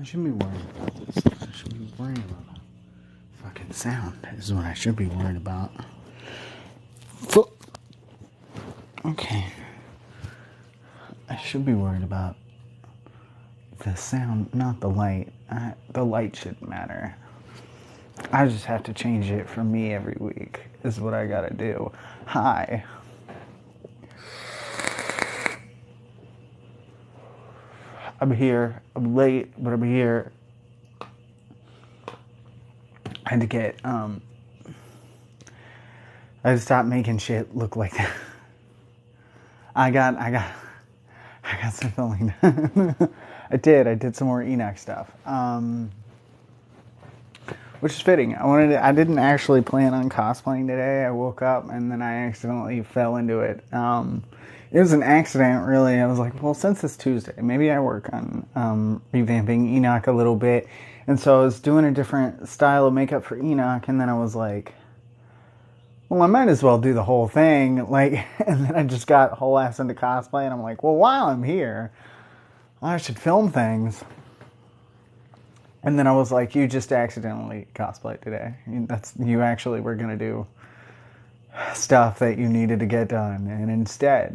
shouldn't be worried about this. I should be worrying about fucking sound is what I should be worried about. Okay. I should be worried about the sound, not the light. The light shouldn't matter. I just have to change it for me every week, is what I gotta do. Hi. I'm here. I'm late, but I'm here. I had to get, I had to stop making shit look like that. I got some filming done. I did some more Enoch stuff. Which is fitting. I didn't actually plan on cosplaying today. I woke up and then I accidentally fell into it. It was an accident, really. I was like, well, since it's Tuesday, maybe I work on revamping Enoch a little bit. And so I was doing a different style of makeup for Enoch, and then I was like, well, I might as well do the whole thing. And then I just got whole ass into cosplay, and I'm like, well, while I'm here, I should film things. And then I was like, you just accidentally cosplayed today. You actually were going to do stuff that you needed to get done. And instead,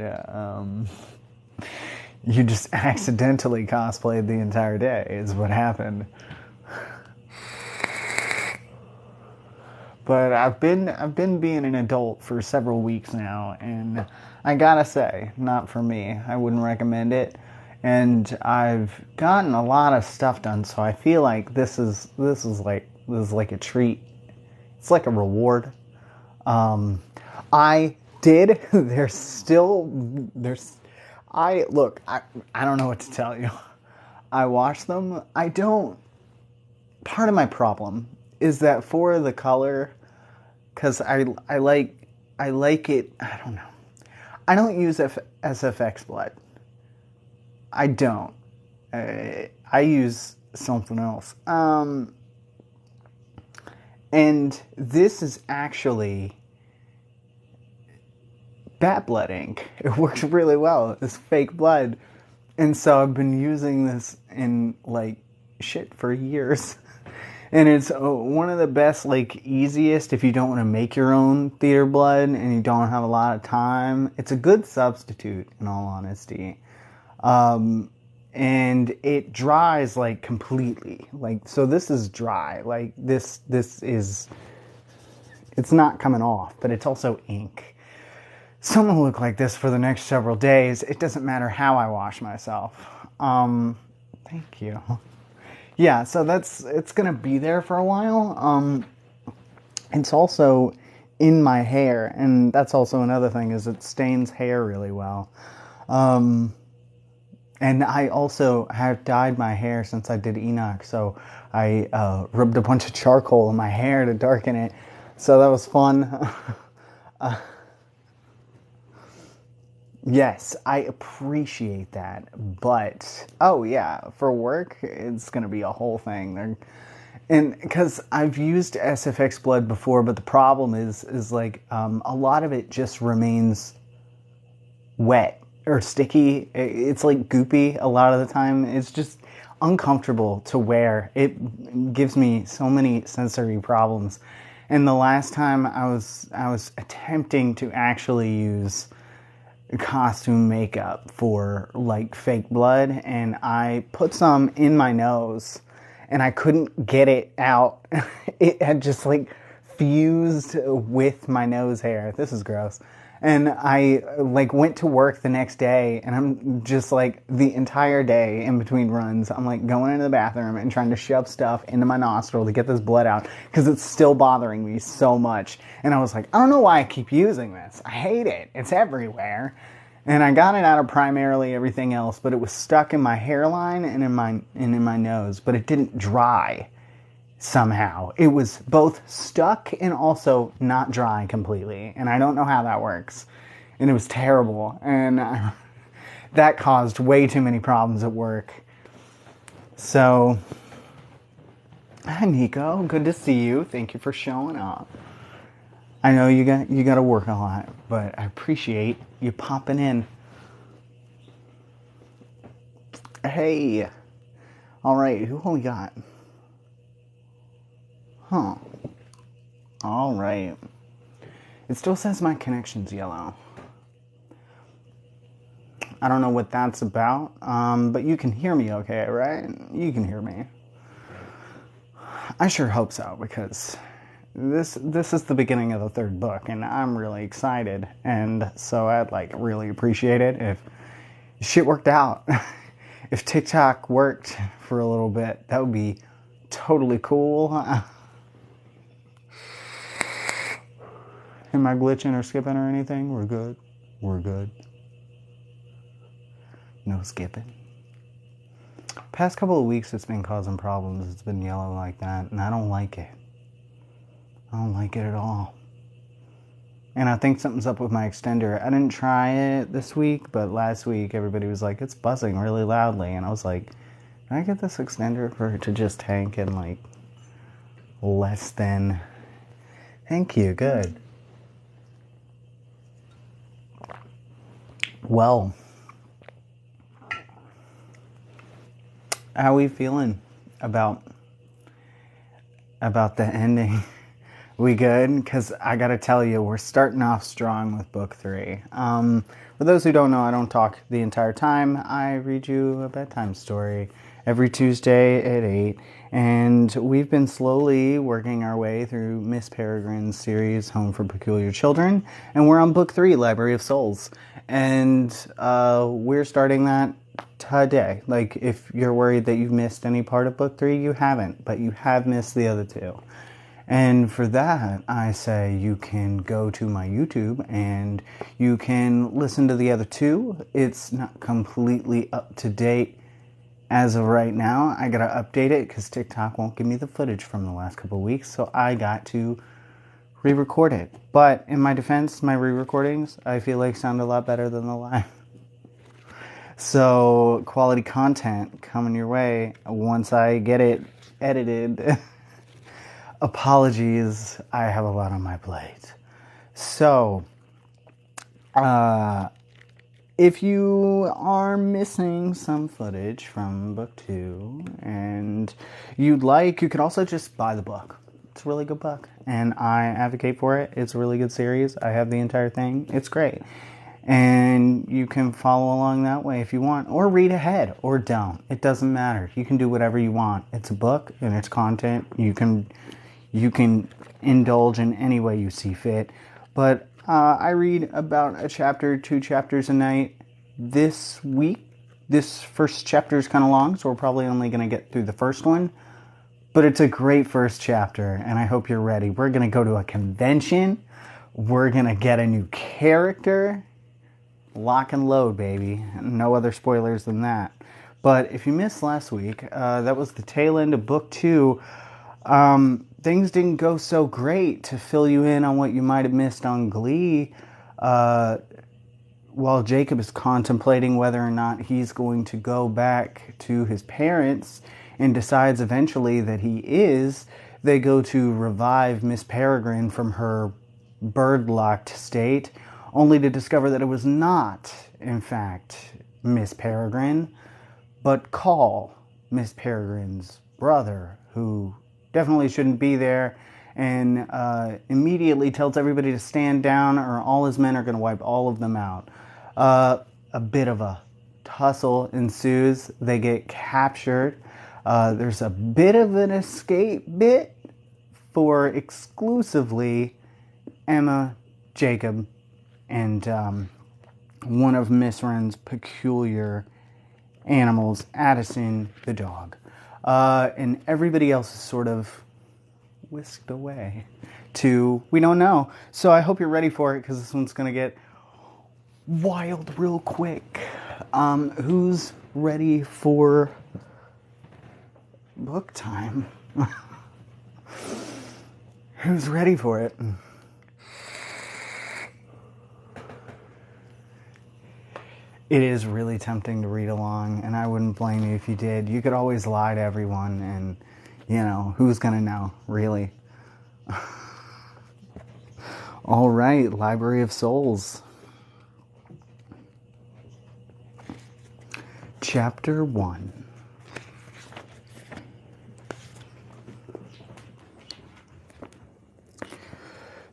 you just accidentally cosplayed the entire day is what happened. But I've been being an adult for several weeks now, and I gotta say, not for me. I wouldn't recommend it. And I've gotten a lot of stuff done, so I feel like this is like a treat. It's like a reward. I did. I don't know what to tell you. I watched them. Part of my problem is that for the color, because I like it. I don't know. I don't use SFX blood. I don't. I use something else. And this is actually bat blood ink. It works really well. It's fake blood. And so I've been using this in shit for years. And it's one of the best, easiest if you don't want to make your own theater blood and you don't have a lot of time. It's a good substitute, in all honesty. And it dries completely. So this is dry. This is, it's not coming off, but it's also ink. So I'm gonna look like this for the next several days. It doesn't matter how I wash myself. Thank you. Yeah, so it's gonna be there for a while. It's also in my hair, and that's also another thing, is it stains hair really well. And I also have dyed my hair since I did Enoch, so I rubbed a bunch of charcoal in my hair to darken it. So that was fun. Yes, I appreciate that. But, oh yeah, for work, it's going to be a whole thing. And because I've used SFX blood before, but the problem is a lot of it just remains wet or sticky. It's goopy a lot of the time. It's just uncomfortable to wear. It gives me so many sensory problems. And the last time I was attempting to actually use costume makeup for fake blood, and I put some in my nose and I couldn't get it out. It had just fused with my nose hair. This is gross. And I went to work the next day, and I'm just the entire day in between runs, I'm going into the bathroom and trying to shove stuff into my nostril to get this blood out because it's still bothering me so much. And I was like, I don't know why I keep using this. I hate it. It's everywhere. And I got it out of primarily everything else, but it was stuck in my hairline and in my nose, but it didn't dry. Somehow. It was both stuck and also not dry completely. And I don't know how that works. And it was terrible. And that caused way too many problems at work. So, hi Nico. Good to see you. Thank you for showing up. I know you got to work a lot, but I appreciate you popping in. Hey. All right, who we got? Huh. All right. It still says my connection's yellow. I don't know what that's about, but you can hear me okay, right? You can hear me. I sure hope so, because this is the beginning of the third book, and I'm really excited, and so I'd like really appreciate it if shit worked out. If TikTok worked for a little bit, that would be totally cool. Am I glitching or skipping or anything? We're good. We're good. No skipping. Past couple of weeks it's been causing problems. It's been yellow like that, and I don't like it. I don't like it at all. And I think something's up with my extender. I didn't try it this week, but last week everybody was like, it's buzzing really loudly. And I was like, can I get this extender for it to just tank in like less than... Thank you, good. Well, how are we feeling about the ending? We good? Because I gotta tell you, we're starting off strong with book 3. For those who don't know, I don't talk the entire time. I read you a bedtime story every Tuesday at 8. And we've been slowly working our way through Miss Peregrine's series, Home for Peculiar Children. And we're on book 3, Library of Souls. And we're starting that today. Like, if you're worried that you've missed any part of book 3, you haven't. But you have missed the other 2. And for that, I say you can go to my YouTube and you can listen to the other 2. It's not completely up to date as of right now. I gotta update it because TikTok won't give me the footage from the last couple of weeks, so I got to re-record it. But in my defense, my re-recordings, I feel like sound a lot better than the live. So, quality content coming your way once I get it edited. Apologies, I have a lot on my plate. So, if you are missing some footage from book 2 and you'd like, you could also just buy the book. It's a really good book, and I advocate for it. It's a really good series. I have the entire thing. It's great. And you can follow along that way if you want, or read ahead, or don't. It doesn't matter. You can do whatever you want. It's a book, and it's content. You can indulge in any way you see fit. But I read about a chapter, 2 chapters a night this week. This first chapter is kind of long, so we're probably only going to get through the first one. But it's a great first chapter, and I hope you're ready. We're going to go to a convention. We're going to get a new character. Lock and load, baby. No other spoilers than that. But if you missed last week, that was the tail end of book 2. Things didn't go so great. To fill you in on what you might have missed on Glee, while Jacob is contemplating whether or not he's going to go back to his parents and decides eventually that he is, they go to revive Miss Peregrine from her bird-locked state, only to discover that it was not, in fact, Miss Peregrine, but Call, Miss Peregrine's brother, who definitely shouldn't be there, and immediately tells everybody to stand down or all his men are going to wipe all of them out. A bit of a tussle ensues. They get captured. There's a bit of an escape bit for exclusively Emma, Jacob, and one of Miss Wren's peculiar animals, Addison the dog. And everybody else is sort of whisked away to, we don't know. So I hope you're ready for it, because this one's going to get wild real quick. Who's ready for book time? Who's ready for it? It is really tempting to read along, and I wouldn't blame you if you did. You could always lie to everyone, and, you know, who's gonna know, really? All right, Library of Souls. Chapter 1.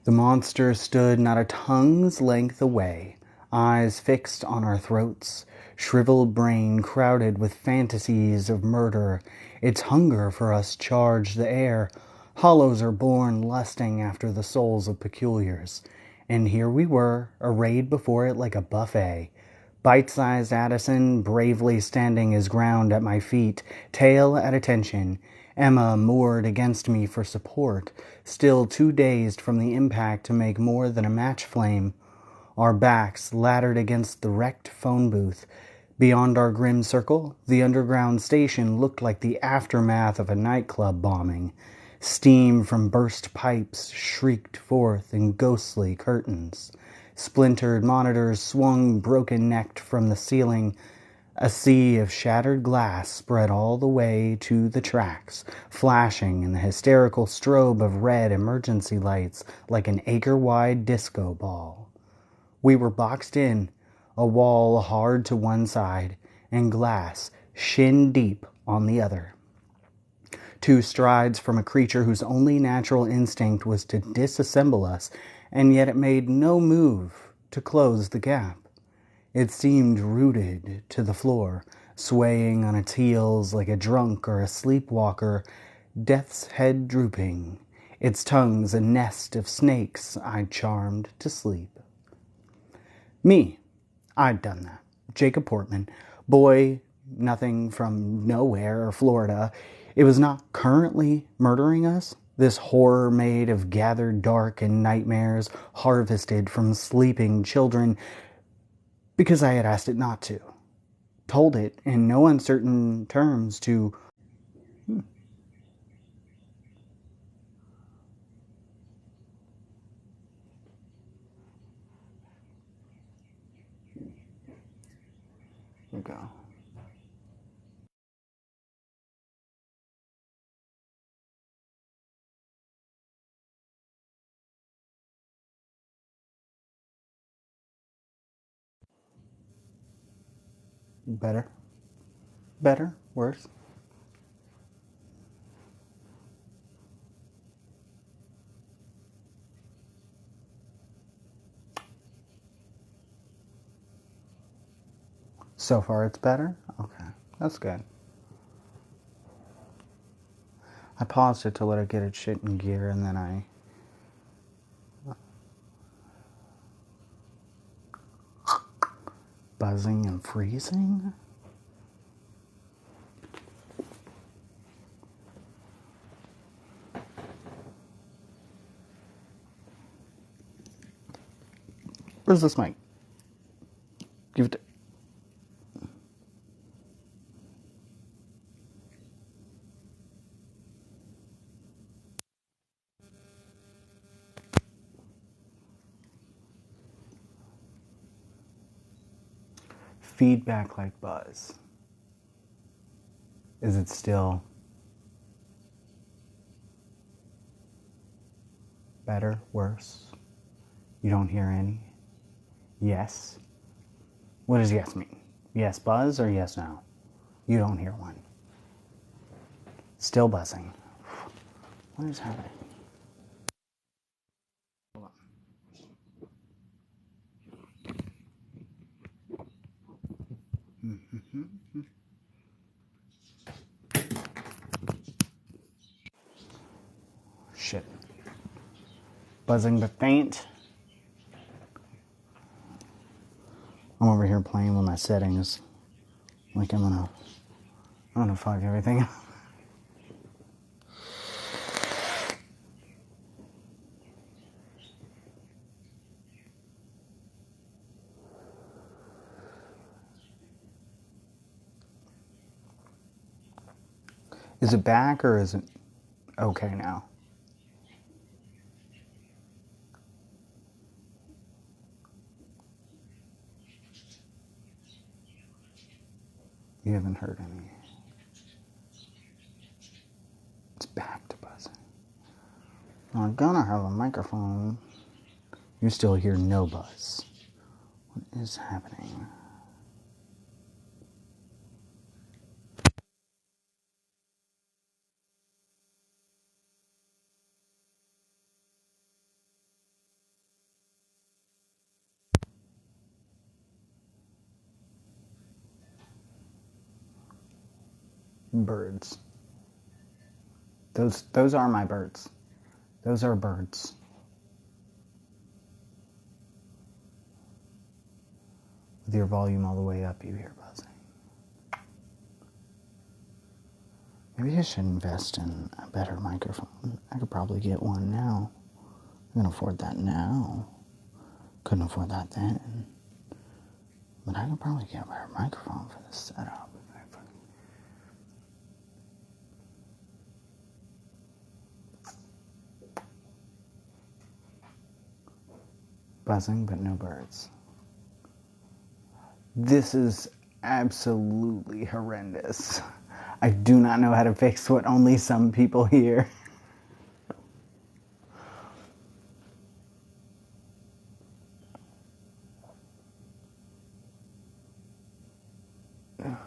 The monster stood not a tongue's length away, eyes fixed on our throats, shriveled brain crowded with fantasies of murder. Its hunger for us charged the air. Hollows are born lusting after the souls of peculiars. And here we were, arrayed before it like a buffet. Bite-sized Addison bravely standing his ground at my feet, tail at attention. Emma moored against me for support, still too dazed from the impact to make more than a match flame. Our backs laddered against the wrecked phone booth. Beyond our grim circle, the underground station looked like the aftermath of a nightclub bombing. Steam from burst pipes shrieked forth in ghostly curtains. Splintered monitors swung broken-necked from the ceiling. A sea of shattered glass spread all the way to the tracks, flashing in the hysterical strobe of red emergency lights like an acre-wide disco ball. We were boxed in, a wall hard to one side, and glass shin-deep on the other. 2 strides from a creature whose only natural instinct was to disassemble us, and yet it made no move to close the gap. It seemed rooted to the floor, swaying on its heels like a drunk or a sleepwalker, death's head drooping, its tongues a nest of snakes I'd charmed to sleep. Me. I'd done that. Jacob Portman. Boy, nothing from nowhere or Florida. It was not currently murdering us. This horror made of gathered dark and nightmares harvested from sleeping children because I had asked it not to. Told it in no uncertain terms to... Here we go. Better? Better? Worse? So far it's better? Okay, that's good. I paused it to let it get its shit in gear, and then I... Buzzing and freezing? Where's this mic? Give it to... Feedback like buzz. Is it still better? Worse? You don't hear any? Yes? What does yes mean? Yes buzz or yes no? You don't hear one. Still buzzing. What is happening? Hold on. Shit. Buzzing but faint. I'm over here playing with my settings. Like I'm gonna fuck everything up. Is it back or is it okay now? You haven't heard any. It's back to buzzing. I'm gonna have a microphone. You still hear no buzz. What is happening? Birds. Those are my birds. Those are birds. With your volume all the way up, you hear buzzing. Maybe I should invest in a better microphone. I could probably get one now. I can afford that now. Couldn't afford that then. But I could probably get a better microphone for this setup. Buzzing, but no birds. This is absolutely horrendous. I do not know how to fix what only some people hear. No.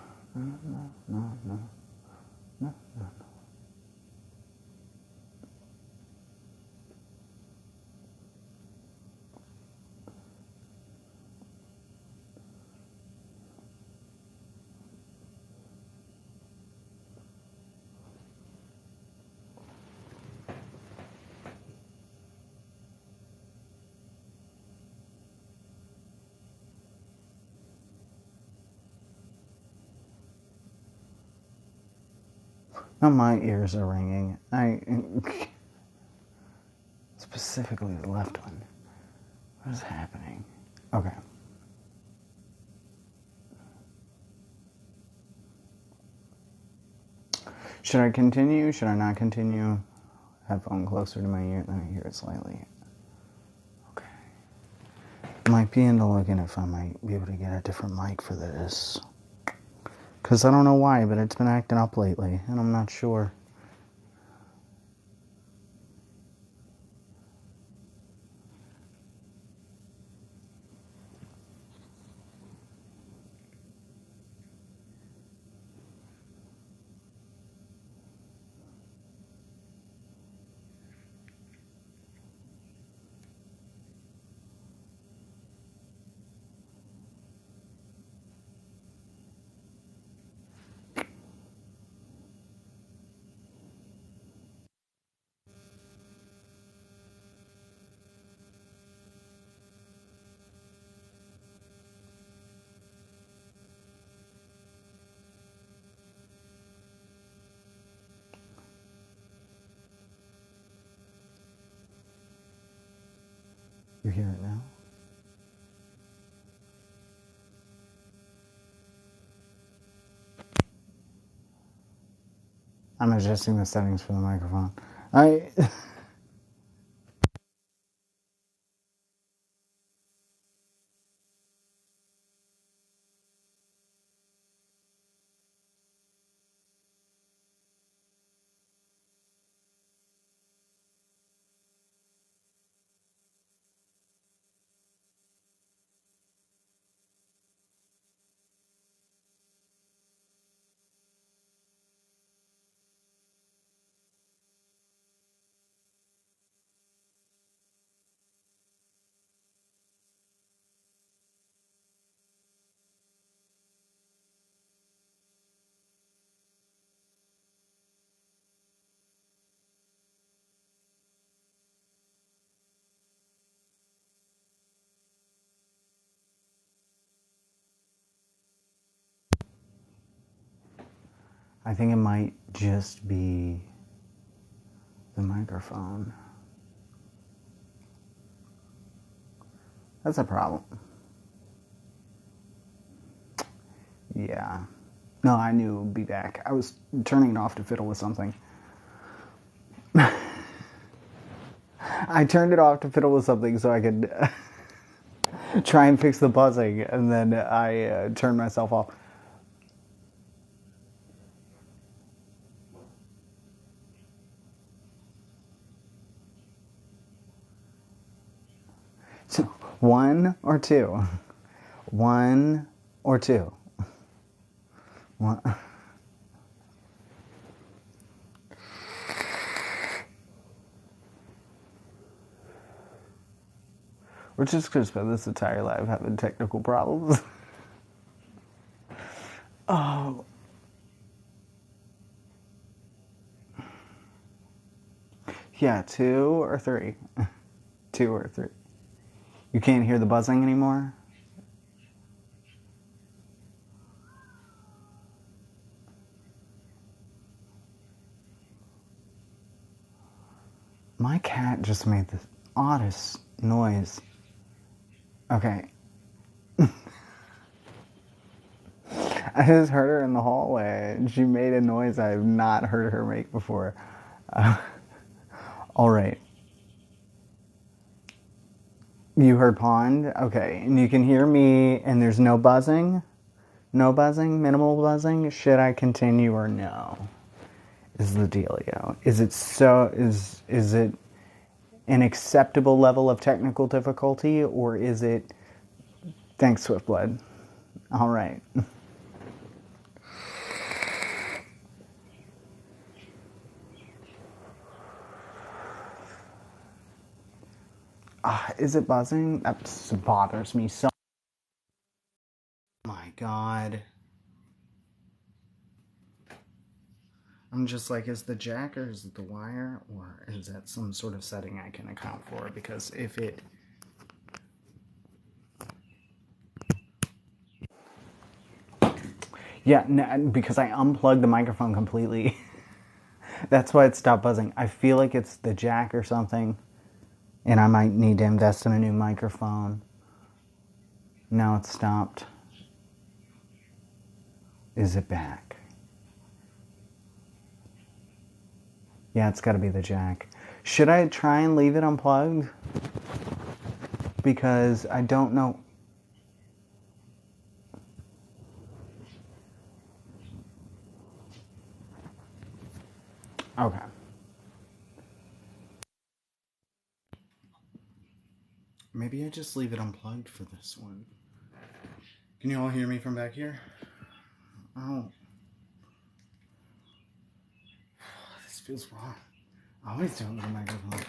Now my ears are ringing. Specifically the left one. What is happening? Okay. Should I continue? Should I not continue? Headphone closer to my ear, then I hear it slightly. Okay. Might be into looking if I might be able to get a different mic for this. Because I don't know why, but it's been acting up lately, and I'm not sure. You hear it now? I'm adjusting the settings for the microphone. I think it might just be the microphone. That's a problem. Yeah. No, I knew it would be back. I was turning it off to fiddle with something. I turned it off to fiddle with something so I could try and fix the buzzing, and then I turned myself off. So, one or two? One or two? One. We're just going to spend this entire life having technical problems. Oh. Yeah, 2 or 3. 2 or 3. You can't hear the buzzing anymore? My cat just made the oddest noise. Okay. I just heard her in the hallway. She made a noise I have not heard her make before. Uh, all right. You heard pond? Okay. And you can hear me, and there's no buzzing? No buzzing? Minimal buzzing? Should I continue or no? Is the dealio. Is it an acceptable level of technical difficulty, or is it thanks Swiftblood? All right. Is it buzzing? That bothers me so. Oh my god. I'm just like, is the jack or is it the wire, or is that some sort of setting I can account for? Because if it... Yeah, no, because I unplugged the microphone completely. That's why it stopped buzzing. I feel like it's the jack or something, and I might need to invest in a new microphone. Now it's stopped. Is it back? Yeah, it's got to be the jack. Should I try and leave it unplugged? Because I don't know. Okay. Maybe I just leave it unplugged for this one. Can you all hear me from back here? Oh. This feels wrong. I always do it with a microphone.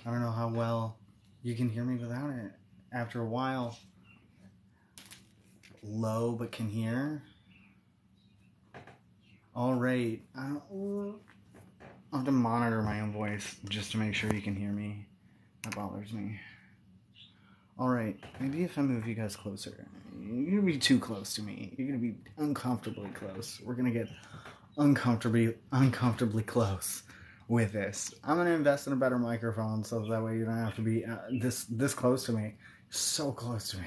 I don't know how well you can hear me without it. After a while, low but can hear. All right. I'll have to monitor my own voice just to make sure you can hear me. That bothers me. All right. Maybe if I move you guys closer. You're going to be too close to me. You're going to be uncomfortably close. We're going to get uncomfortably close with this. I'm going to invest in a better microphone so that way you don't have to be this close to me. So close to me.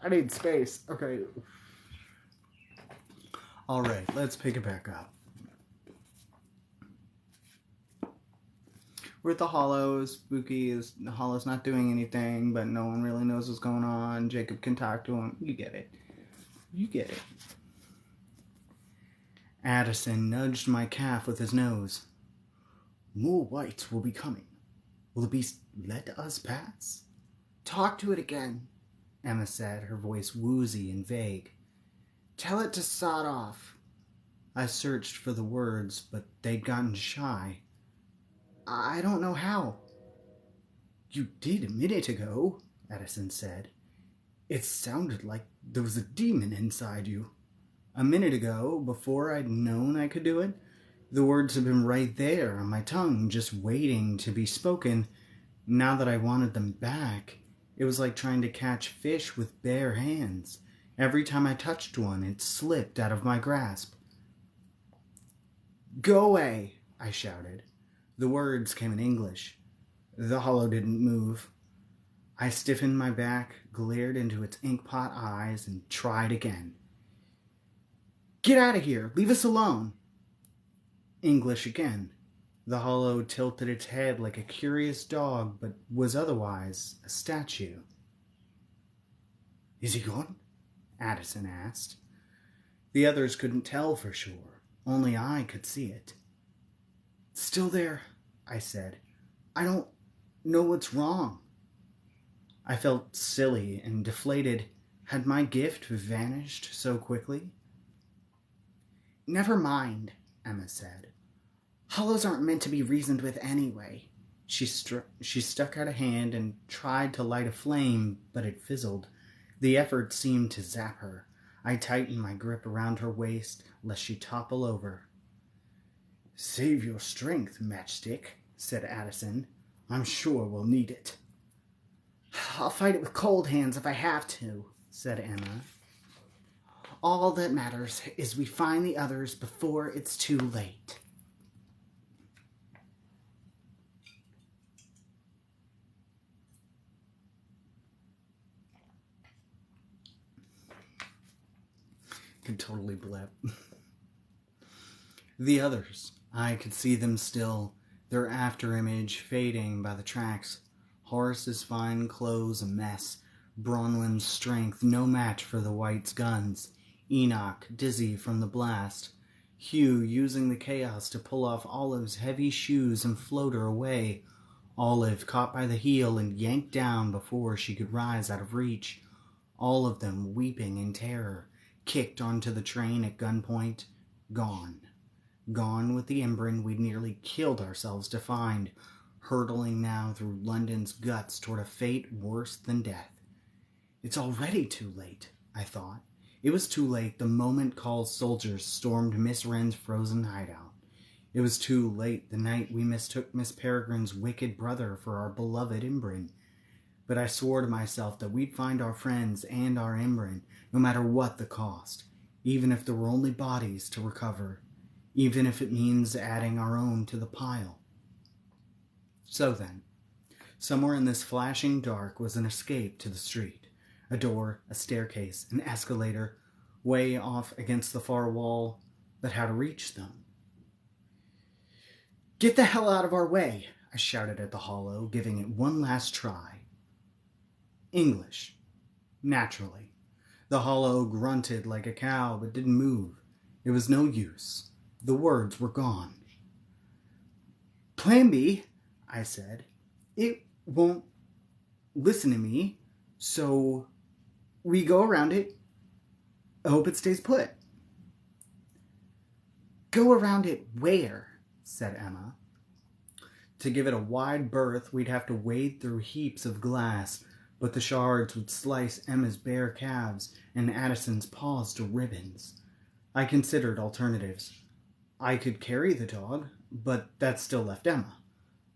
I need space. Okay. All right, let's pick it back up. We're at the Hollows. Spooky is the Hollow's not doing anything, but no one really knows what's going on. Jacob can talk to him. You get it. You get it. Addison nudged my calf with his nose. More whites will be coming. Will the beast let us pass? Talk to it again, Emma said, her voice woozy and vague. Tell it to sod off. I searched for the words, but they'd gotten shy. I don't know how. You did a minute ago, Addison said. It sounded like there was a demon inside you. A minute ago, before I'd known I could do it, the words had been right there on my tongue, just waiting to be spoken. Now that I wanted them back, it was like trying to catch fish with bare hands. Every time I touched one, it slipped out of my grasp. Go away, I shouted. The words came in English. The Hollow didn't move. I stiffened my back, glared into its inkpot eyes, and tried again. Get out of here! Leave us alone! English again. The Hollow tilted its head like a curious dog, but was otherwise a statue. Is he gone? Addison asked. The others couldn't tell for sure. Only I could see it. Still there, I said. I don't know what's wrong. I felt silly and deflated. Had my gift vanished so quickly? Never mind, Emma said. Hollows aren't meant to be reasoned with anyway. She stuck out a hand and tried to light a flame, but it fizzled. The effort seemed to zap her. I tightened my grip around her waist, lest she topple over. Save your strength, Matchstick, said Addison. I'm sure we'll need it. I'll fight it with cold hands if I have to, said Emma. All that matters is we find the others before it's too late. Could totally blip. The others. I could see them still, their afterimage fading by the tracks. Horace's fine clothes a mess. Bronwyn's strength no match for the White's guns. Enoch dizzy from the blast. Hugh using the chaos to pull off Olive's heavy shoes and float her away. Olive caught by the heel and yanked down before she could rise out of reach. All of them weeping in terror, kicked onto the train at gunpoint. Gone. Gone with the Embrun we'd nearly killed ourselves to find, hurtling now through London's guts toward a fate worse than death. It's already too late, I thought. It was too late the moment Call's soldiers stormed Miss Wren's frozen hideout. It was too late the night we mistook Miss Peregrine's wicked brother for our beloved Embrun. But I swore to myself that we'd find our friends and our Embrun, no matter what the cost, even if there were only bodies to recover, even if it means adding our own to the pile. So then, somewhere in this flashing dark was an escape to the street. A door, a staircase, an escalator, way off against the far wall, but how to reach them? Get the hell out of our way, I shouted at the hollow, giving it one last try. English. Naturally. The hollow grunted like a cow, but didn't move. It was no use. The words were gone. Plan B, I said. It won't listen to me, so we go around it. I hope it stays put. Go around it where? Said Emma. To give it a wide berth, we'd have to wade through heaps of glass, but the shards would slice Emma's bare calves and Addison's paws to ribbons. I considered alternatives. I could carry the dog, but that still left Emma.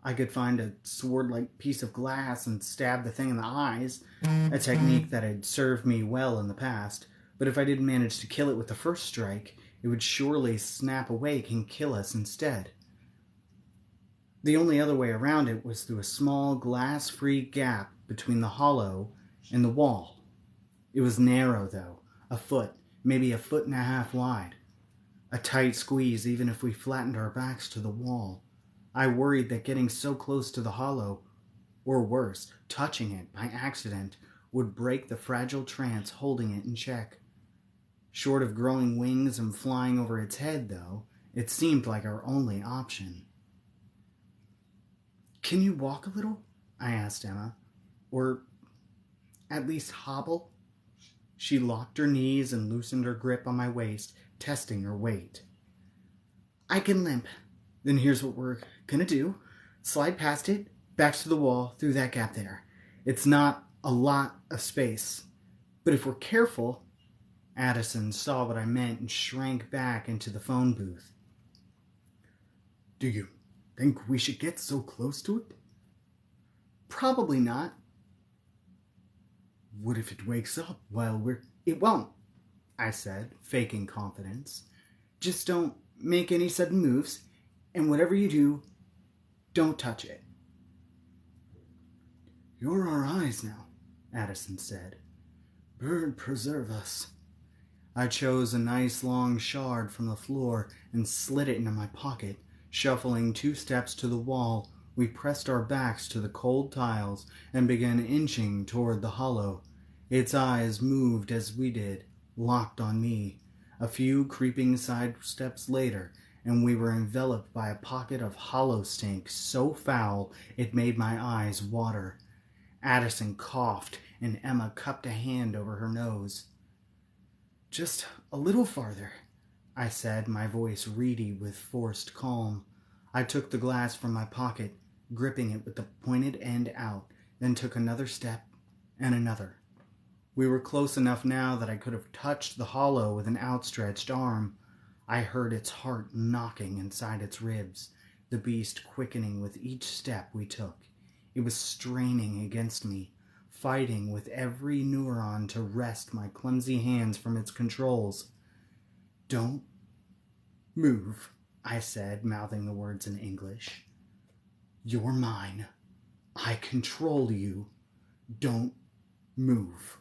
I could find a sword-like piece of glass and stab the thing in the eyes, a technique that had served me well in the past, but if I didn't manage to kill it with the first strike, it would surely snap awake and kill us instead. The only other way around it was through a small glass-free gap between the hollow and the wall. It was narrow, though, a foot, maybe a foot and a half wide. A tight squeeze even if we flattened our backs to the wall. I worried that getting so close to the hollow, or worse, touching it by accident, would break the fragile trance holding it in check. Short of growing wings and flying over its head, though, it seemed like our only option. Can you walk a little? I asked Emma. Or at least hobble? She locked her knees and loosened her grip on my waist, testing her weight. I can limp. Then here's what we're gonna do. Slide past it, back to the wall, through that gap there. It's not a lot of space. But if we're careful... Addison saw what I meant and shrank back into the phone booth. Do you think we should get so close to it? Probably not. What if it wakes up while we're... It won't, I said, faking confidence. Just don't make any sudden moves, and whatever you do, don't touch it. You're our eyes now, Addison said. Bird preserve us. I chose a nice long shard from the floor and slid it into my pocket. Shuffling 2 steps to the wall, we pressed our backs to the cold tiles and began inching toward the hollow. Its eyes moved as we did, locked on me. A few creeping side steps later, and we were enveloped by a pocket of hollow stink so foul it made my eyes water. Addison coughed, and Emma cupped a hand over her nose. Just a little farther, I said, my voice reedy with forced calm. I took the glass from my pocket, gripping it with the pointed end out, then took another step and another. We were close enough now that I could have touched the hollow with an outstretched arm. I heard its heart knocking inside its ribs, the beast quickening with each step we took. It was straining against me, fighting with every neuron to wrest my clumsy hands from its controls. "Don't move," I said, mouthing the words in English. "You're mine. I control you. Don't move."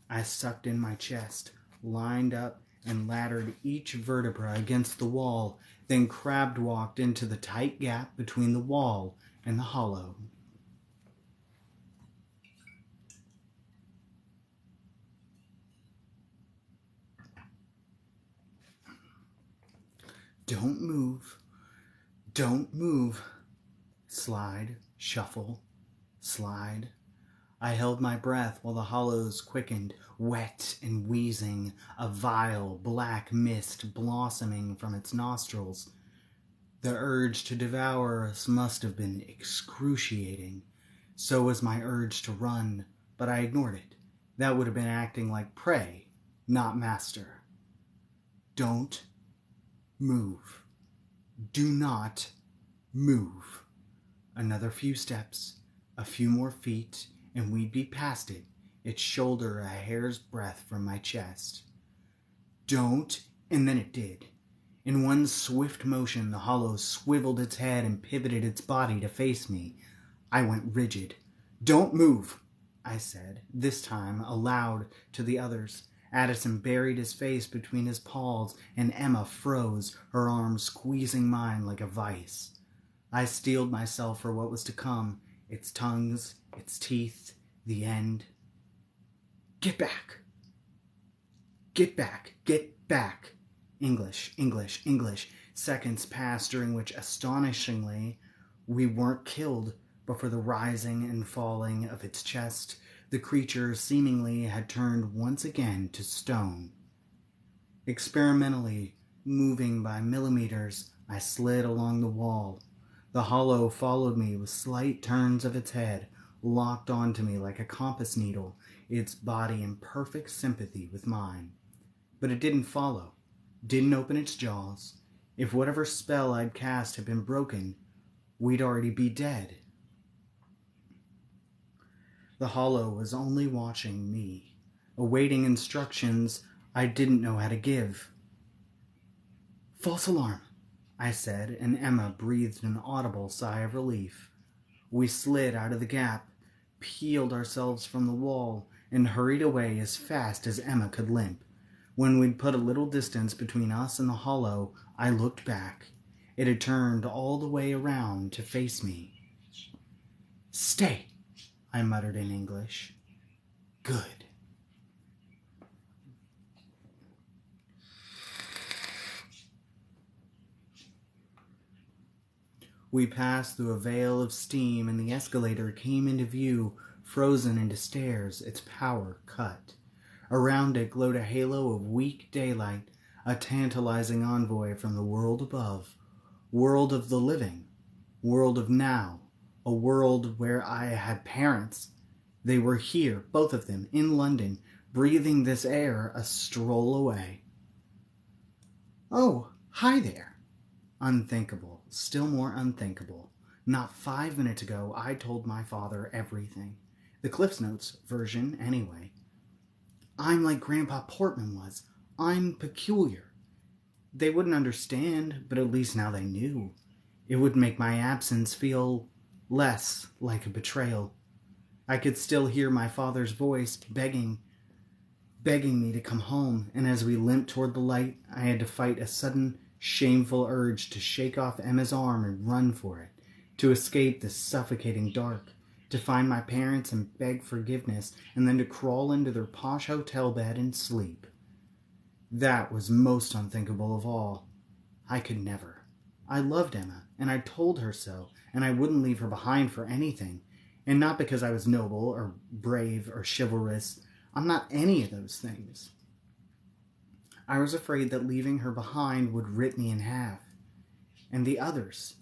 I sucked in my chest, lined up, and laddered each vertebra against the wall, then crab walked into the tight gap between the wall and the hollow. Don't move. Don't move. Slide, shuffle, slide. I held my breath while the hollows quickened, wet and wheezing, a vile black mist blossoming from its nostrils. The urge to devour us must have been excruciating. So was my urge to run, but I ignored it. That would have been acting like prey, not master. Don't move. Do not move. Another few steps, a few more feet, and we'd be past it, its shoulder a hair's breadth from my chest. Don't, and then it did. In one swift motion, the hollow swiveled its head and pivoted its body to face me. I went rigid. "Don't move," I said, this time aloud to the others. Addison buried his face between his paws, and Emma froze, her arms squeezing mine like a vice. I steeled myself for what was to come, its tongues, its teeth, the end. "Get back! Get back! Get back!" English, English, English. Seconds passed during which, astonishingly, we weren't killed, but for the rising and falling of its chest, the creature seemingly had turned once again to stone. Experimentally, moving by millimeters, I slid along the wall. The hollow followed me with slight turns of its head, locked onto me like a compass needle, its body in perfect sympathy with mine. But it didn't follow, didn't open its jaws. If whatever spell I'd cast had been broken, we'd already be dead. The hollow was only watching me, awaiting instructions I didn't know how to give. "False alarm," I said, and Emma breathed an audible sigh of relief. We slid out of the gap, peeled ourselves from the wall, and hurried away as fast as Emma could limp. When we'd put a little distance between us and the hollow, I looked back. It had turned all the way around to face me. "Stay," I muttered in English. "Good." We passed through a veil of steam, and the escalator came into view, frozen into stairs, its power cut. Around it glowed a halo of weak daylight, a tantalizing envoy from the world above. World of the living. World of now. A world where I had parents. They were here, both of them, in London, breathing this air a stroll away. "Oh, hi there." Unthinkable, still more unthinkable. Not 5 minutes ago, I told my father everything. The Cliff's Notes version, anyway. I'm like Grandpa Portman was. I'm peculiar. They wouldn't understand, but at least now they knew. It would make my absence feel less like a betrayal. I could still hear my father's voice begging me to come home, and as we limped toward the light, I had to fight a sudden, shameful urge to shake off Emma's arm and run for it, to escape the suffocating dark, to find my parents and beg forgiveness, and then to crawl into their posh hotel bed and sleep. That was most unthinkable of all. I could never. I loved Emma, and I told her so, and I wouldn't leave her behind for anything, and not because I was noble or brave or chivalrous. I'm not any of those things. I was afraid that leaving her behind would rip me in half. And the others,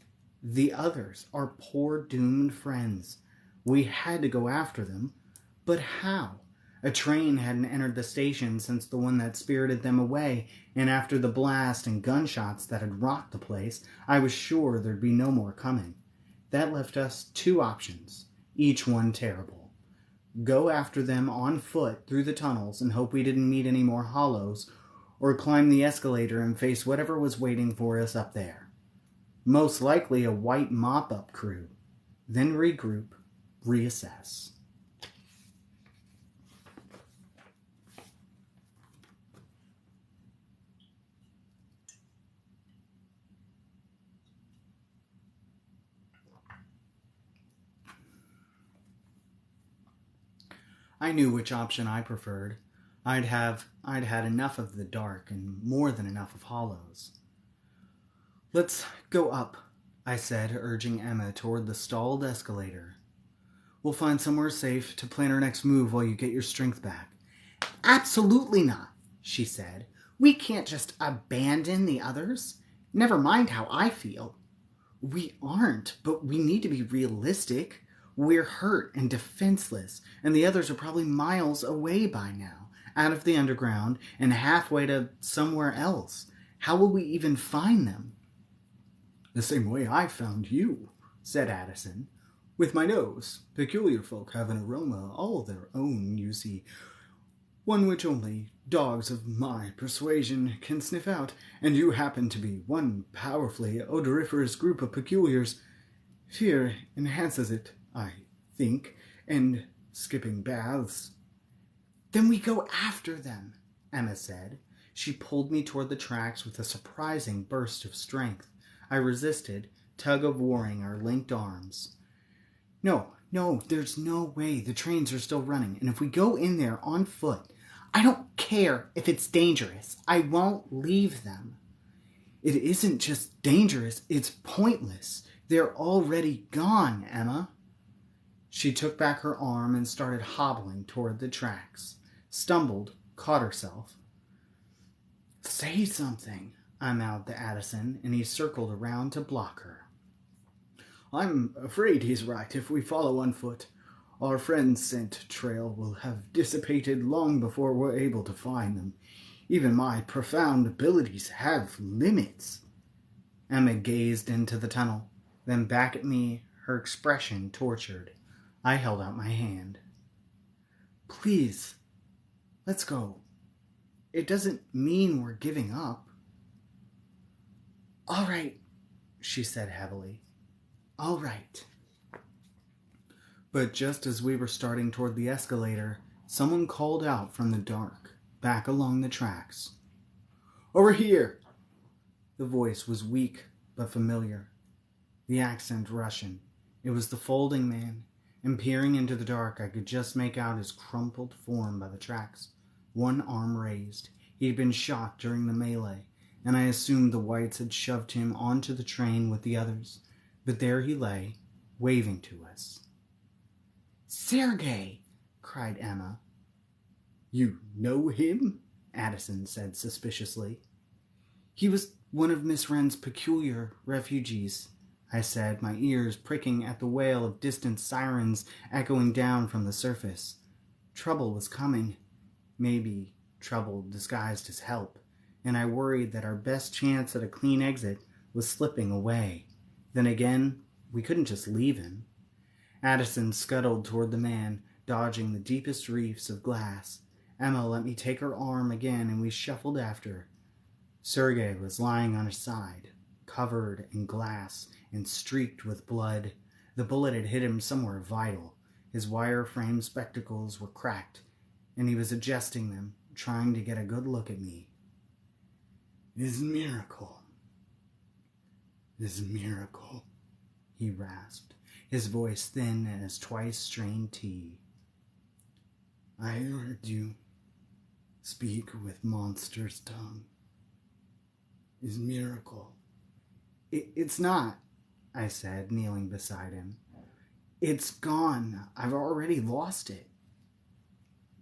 our poor doomed friends. We had to go after them, but how? A train hadn't entered the station since the one that spirited them away, and after the blast and gunshots that had rocked the place, I was sure there'd be no more coming. That left us two options, each one terrible. Go after them on foot through the tunnels and hope we didn't meet any more hollows, or climb the escalator and face whatever was waiting for us up there. Most likely a white mop-up crew. Then regroup, reassess. I knew which option I preferred. I'd had enough of the dark and more than enough of hollows. Let's go up, I said, urging Emma toward the stalled escalator. We'll find somewhere safe to plan our next move while you get your strength back. Absolutely not, she said. We can't just abandon the others. Never mind how I feel. We aren't, but we need to be realistic. We're hurt and defenseless, and the others are probably miles away by now, out of the underground and halfway to somewhere else. How will we even find them? The same way I found you, said Addison. With my nose. Peculiar folk have an aroma all their own, you see. One which only dogs of my persuasion can sniff out, and you happen to be one powerfully odoriferous group of peculiars. Fear enhances it, I think, and skipping baths. Then we go after them, Emma said. She pulled me toward the tracks with a surprising burst of strength. I resisted, tug-of-warring our linked arms. No, there's no way. The trains are still running, and if we go in there on foot, I don't care if it's dangerous. I won't leave them. It isn't just dangerous, it's pointless. They're already gone, Emma. She took back her arm and started hobbling toward the tracks. Stumbled, caught herself. Say something, I mouthed to Addison, and he circled around to block her. I'm afraid he's right. If we follow on foot, our friend's scent trail will have dissipated long before we're able to find them. Even my profound abilities have limits. Emma gazed into the tunnel, then back at me, her expression tortured. I held out my hand. Please, let's go. It doesn't mean we're giving up. All right, she said heavily. All right. But just as we were starting toward the escalator, someone called out from the dark, back along the tracks. Over here! The voice was weak but familiar. The accent Russian. It was the folding man, and peering into the dark I could just make out his crumpled form by the tracks, one arm raised. He'd been shot during the melee, and I assumed the whites had shoved him onto the train with the others. But there he lay, waving to us. Sergei! Cried Emma. You know him? Addison said suspiciously. He was one of Miss Wren's peculiar refugees, I said, my ears pricking at the wail of distant sirens echoing down from the surface. Trouble was coming. Maybe trouble disguised as help, and I worried that our best chance at a clean exit was slipping away. Then again, we couldn't just leave him. Addison scuttled toward the man, dodging the deepest reefs of glass. Emma let me take her arm again, and we shuffled after. Sergei was lying on his side, covered in glass and streaked with blood. The bullet had hit him somewhere vital. His wire-frame spectacles were cracked, and he was adjusting them, trying to get a good look at me. This miracle, he rasped, his voice thin as twice-strained tea. I heard you speak with monster's tongue. Is miracle. It's not, I said, kneeling beside him. It's gone. I've already lost it.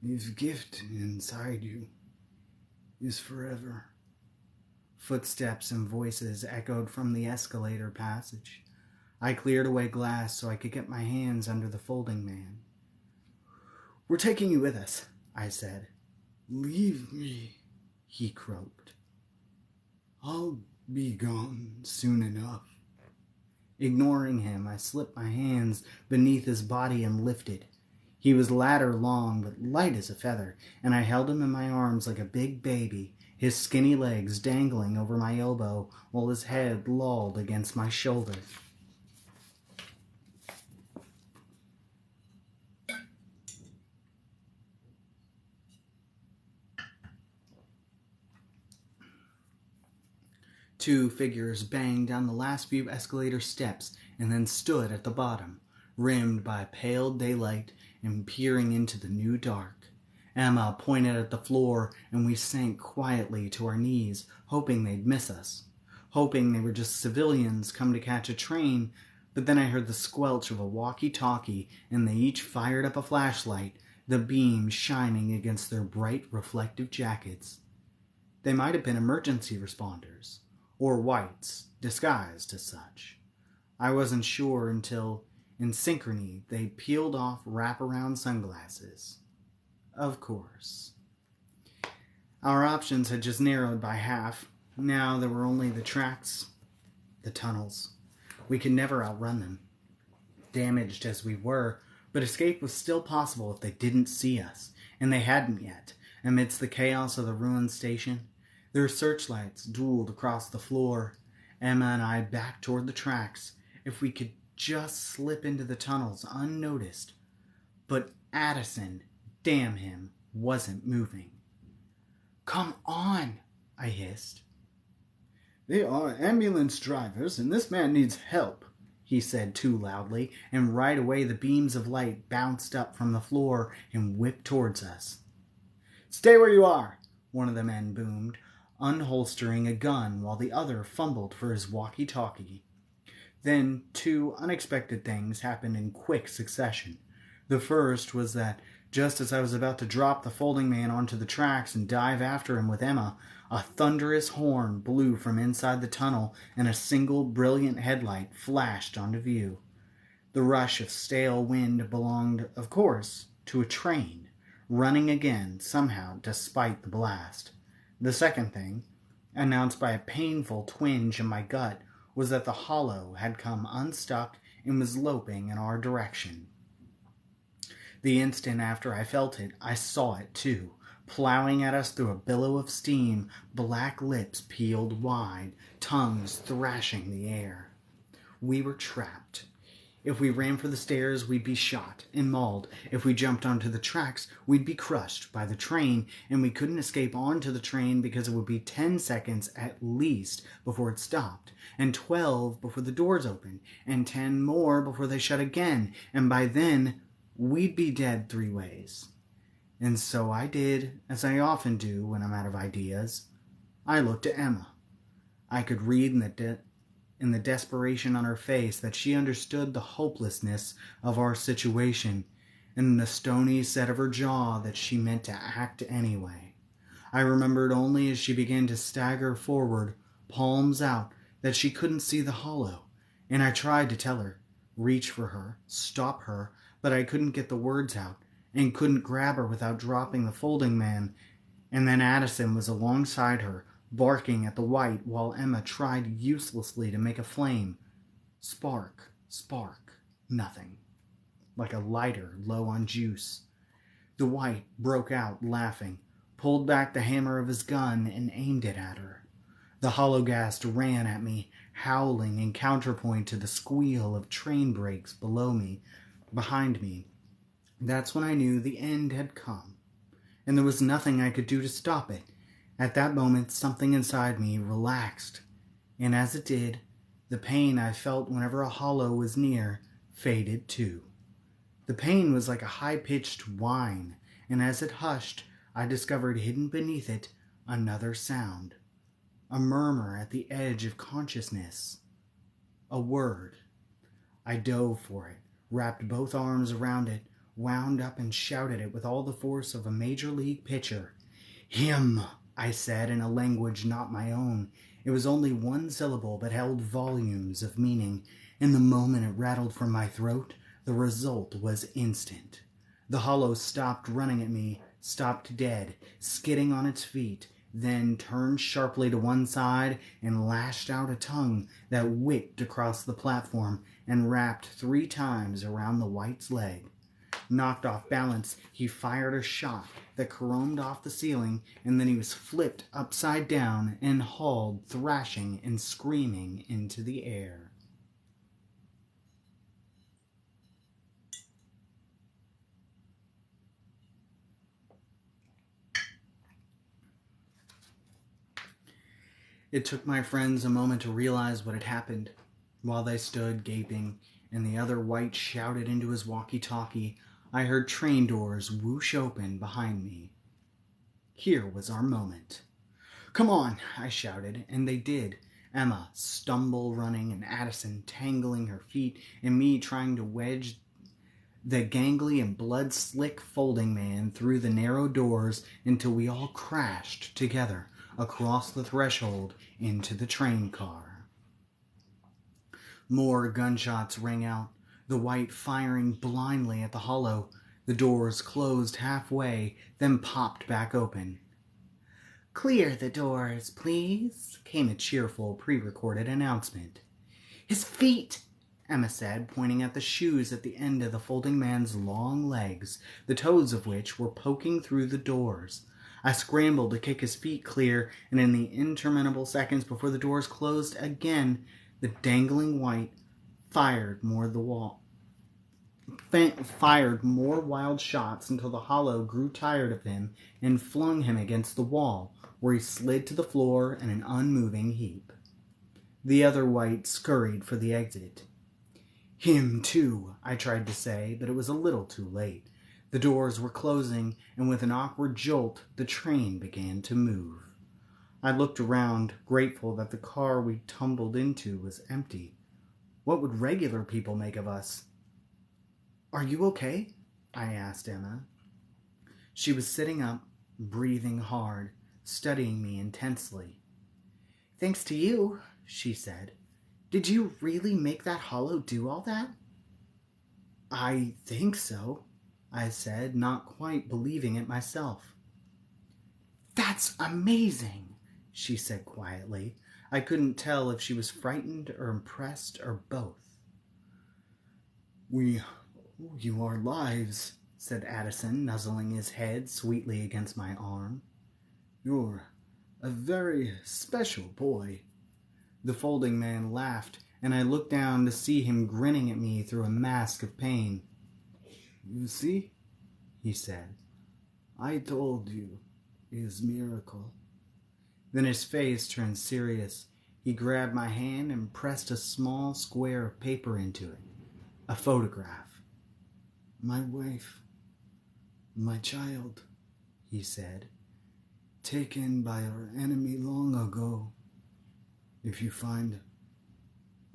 His gift inside you is forever. Footsteps and voices echoed from the escalator passage. I cleared away glass so I could get my hands under the folding man. We're taking you with us, I said. "Leave me," he croaked. "I'll be gone soon enough." Ignoring him, I slipped my hands beneath his body and lifted. He was ladder long, but light as a feather, and I held him in my arms like a big baby, his skinny legs dangling over my elbow while his head lolled against my shoulder. Two figures banged down the last few escalator steps and then stood at the bottom, rimmed by pale daylight and peering into the new dark. Emma pointed at the floor, and we sank quietly to our knees, hoping they'd miss us, hoping they were just civilians come to catch a train. But then I heard the squelch of a walkie-talkie, and they each fired up a flashlight, the beam shining against their bright reflective jackets. They might have been emergency responders, or whites disguised as such. I wasn't sure until, in synchrony, they peeled off wraparound sunglasses. Of course. Our options had just narrowed by half. Now there were only the tracks, the tunnels. We could never outrun them. Damaged as we were, but escape was still possible if they didn't see us, and they hadn't yet. Amidst the chaos of the ruined station, their searchlights dueled across the floor. Emma and I backed toward the tracks. If we could just slip into the tunnels unnoticed. But Addison, damn him, wasn't moving. "Come on," I hissed. "They are ambulance drivers, and this man needs help," he said too loudly, and right away the beams of light bounced up from the floor and whipped towards us. "Stay where you are," one of the men boomed, unholstering a gun while the other fumbled for his walkie-talkie. Then two unexpected things happened in quick succession. The first was that just as I was about to drop the folding man onto the tracks and dive after him with Emma, a thunderous horn blew from inside the tunnel and a single brilliant headlight flashed onto view. The rush of stale wind belonged, of course, to a train, running again somehow despite the blast. The second thing, announced by a painful twinge in my gut, was that the hollow had come unstuck and was loping in our direction. The instant after I felt it, I saw it too, plowing at us through a billow of steam, black lips peeled wide, tongues thrashing the air. We were trapped. If we ran for the stairs, we'd be shot and mauled. If we jumped onto the tracks, we'd be crushed by the train, and we couldn't escape onto the train because it would be 10 seconds at least before it stopped, and 12 before the doors opened, and 10 more before they shut again, and by then, we'd be dead 3 ways. And so I did, as I often do when I'm out of ideas. I looked at Emma. I could read in the desperation on her face that she understood the hopelessness of our situation, and in the stony set of her jaw that she meant to act anyway. I remembered only as she began to stagger forward, palms out, that she couldn't see the hollow, and I tried to tell her, reach for her, stop her, but I couldn't get the words out, and couldn't grab her without dropping the folding man, and then Addison was alongside her, barking at the white while Emma tried uselessly to make a flame. Spark, spark, nothing. Like a lighter low on juice. The white broke out laughing, pulled back the hammer of his gun, and aimed it at her. The hologhast ran at me, howling in counterpoint to the squeal of train brakes behind me. That's when I knew the end had come, and there was nothing I could do to stop it. At that moment, something inside me relaxed, and as it did, the pain I felt whenever a hollow was near faded too. The pain was like a high-pitched whine, and as it hushed, I discovered hidden beneath it another sound. A murmur at the edge of consciousness. A word. I dove for it, wrapped both arms around it, wound up and shouted it with all the force of a major league pitcher. "Him!" I said in a language not my own. It was only one syllable, but held volumes of meaning. In the moment it rattled from my throat, the result was instant. The hollow stopped running at me, stopped dead, skidding on its feet, then turned sharply to one side and lashed out a tongue that whipped across the platform and wrapped 3 times around the white's leg. Knocked off balance, he fired a shot that caromed off the ceiling, and then he was flipped upside down and hauled, thrashing and screaming, into the air. It took my friends a moment to realize what had happened. While they stood gaping, and the other white shouted into his walkie-talkie, I heard train doors whoosh open behind me. Here was our moment. "Come on," I shouted, and they did. Emma stumble running, and Addison tangling her feet, and me trying to wedge the gangly and blood-slick folding man through the narrow doors until we all crashed together across the threshold into the train car. More gunshots rang out, the white firing blindly at the hollow. The doors closed halfway, then popped back open. "Clear the doors, please," came a cheerful, pre-recorded announcement. "His feet," Emma said, pointing at the shoes at the end of the folding man's long legs, the toes of which were poking through the doors. I scrambled to kick his feet clear, and in the interminable seconds before the doors closed again, the dangling white fired more wild shots until the hollow grew tired of him and flung him against the wall, where he slid to the floor in an unmoving heap. The other white scurried for the exit. "Him too," I tried to say, but it was a little too late. The doors were closing, and with an awkward jolt, the train began to move. I looked around, grateful that the car we tumbled into was empty. What would regular people make of us? "Are you okay?" I asked Emma. She was sitting up, breathing hard, studying me intensely. "Thanks to you," she said. "Did you really make that hollow do all that?" "I think so," I said, not quite believing it myself. "That's amazing," she said quietly. I couldn't tell if she was frightened or impressed or both. "We owe you our lives," said Addison, nuzzling his head sweetly against my arm. "You're a very special boy." The folding man laughed, and I looked down to see him grinning at me through a mask of pain. "You see," he said, "I told you his miracle." Then his face turned serious. He grabbed my hand and pressed a small square of paper into it. A photograph. "My wife, my child," he said, "taken by our enemy long ago. If you find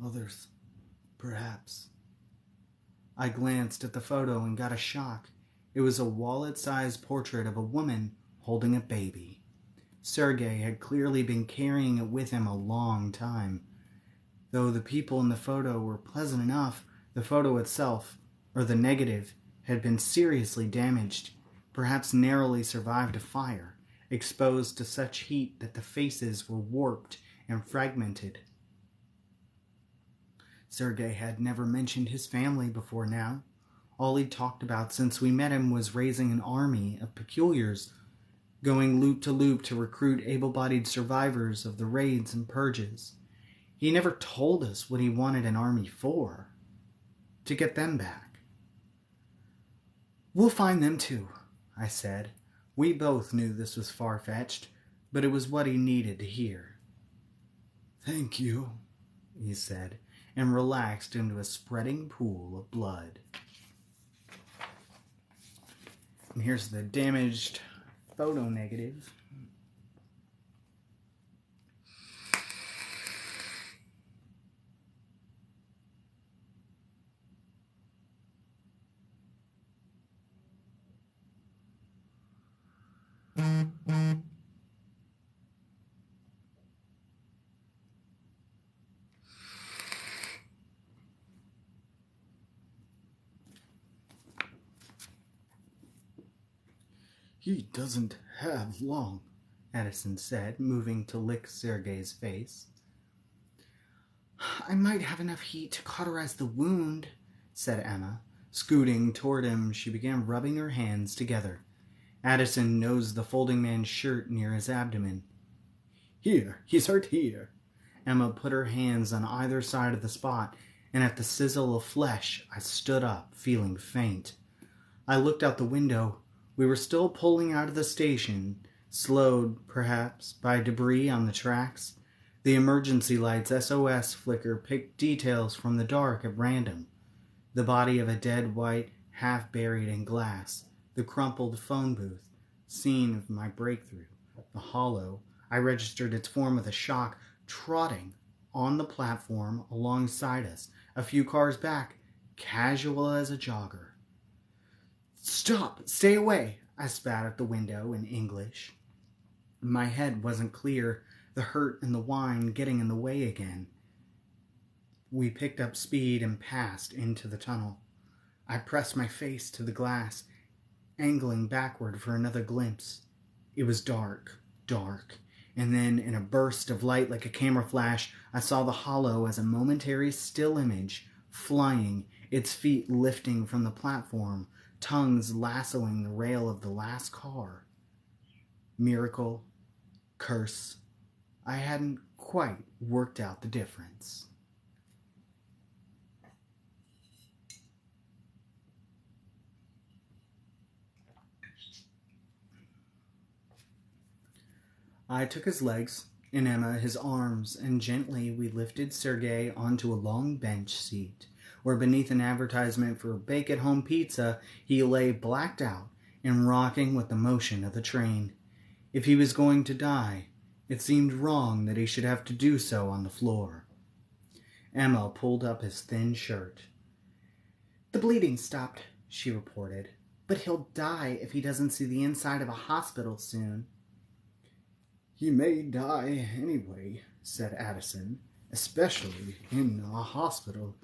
others, perhaps." I glanced at the photo and got a shock. It was a wallet-sized portrait of a woman holding a baby. Sergei had clearly been carrying it with him a long time. Though the people in the photo were pleasant enough, the photo itself, or the negative, had been seriously damaged, perhaps narrowly survived a fire, exposed to such heat that the faces were warped and fragmented. Sergei had never mentioned his family before now. All he'd talked about since we met him was raising an army of peculiars, going loop to loop to recruit able-bodied survivors of the raids and purges. He never told us what he wanted an army for. To get them back. "We'll find them too," I said. We both knew this was far-fetched, but it was what he needed to hear. "Thank you," he said, and relaxed into a spreading pool of blood. And here's the damaged photo negative. He doesn't have long, Addison said, moving to lick Sergei's face. I might have enough heat to cauterize the wound, said Emma. Scooting toward him, she began rubbing her hands together. Addison nosed the folding man's shirt near his abdomen. Here, he's hurt here. Emma put her hands on either side of the spot, and at the sizzle of flesh, I stood up, feeling faint. I looked out the window. We were still pulling out of the station, slowed, perhaps, by debris on the tracks. The emergency light's SOS flicker picked details from the dark at random. The body of a dead white, half buried in glass. The crumpled phone booth. Scene of my breakthrough. The hollow. I registered its form with a shock, trotting on the platform alongside us, a few cars back, casual as a jogger. Stop! Stay away! I spat at the window in English. My head wasn't clear, the hurt and the wine getting in the way again. We picked up speed and passed into the tunnel. I pressed my face to the glass, angling backward for another glimpse. It was dark, and then in a burst of light like a camera flash, I saw the hollow as a momentary still image, flying, its feet lifting from the platform, tongues lassoing the rail of the last car. Miracle, curse, I hadn't quite worked out the difference. I took his legs, and Emma his arms, and gently we lifted Sergei onto a long bench seat, where beneath an advertisement for bake-at-home pizza, he lay blacked out and rocking with the motion of the train. If he was going to die, it seemed wrong that he should have to do so on the floor. Emma pulled up his thin shirt. The bleeding stopped, she reported, but he'll die if he doesn't see the inside of a hospital soon. He may die anyway, said Addison, especially in a hospital.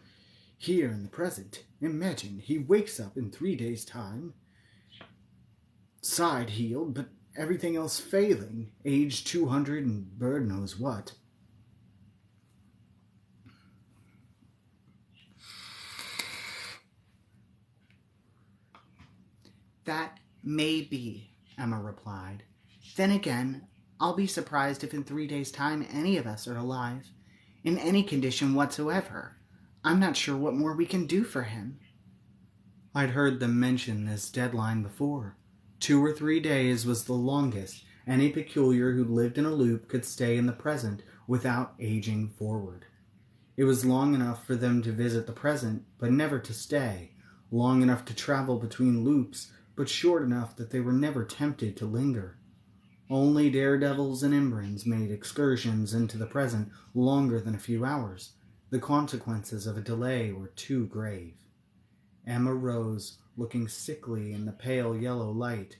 Here in the present, imagine he wakes up in 3 days' time. Side healed, but everything else failing, age 200 and bird knows what. That may be, Emma replied. Then again, I'll be surprised if in 3 days' time any of us are alive, in any condition whatsoever. I'm not sure what more we can do for him. I'd heard them mention this deadline before. 2 or 3 days was the longest any peculiar who lived in a loop could stay in the present without aging forward. It was long enough for them to visit the present, but never to stay, long enough to travel between loops, but short enough that they were never tempted to linger. Only daredevils and Imbrans made excursions into the present longer than a few hours. The consequences of a delay were too grave. Emma rose, looking sickly in the pale yellow light,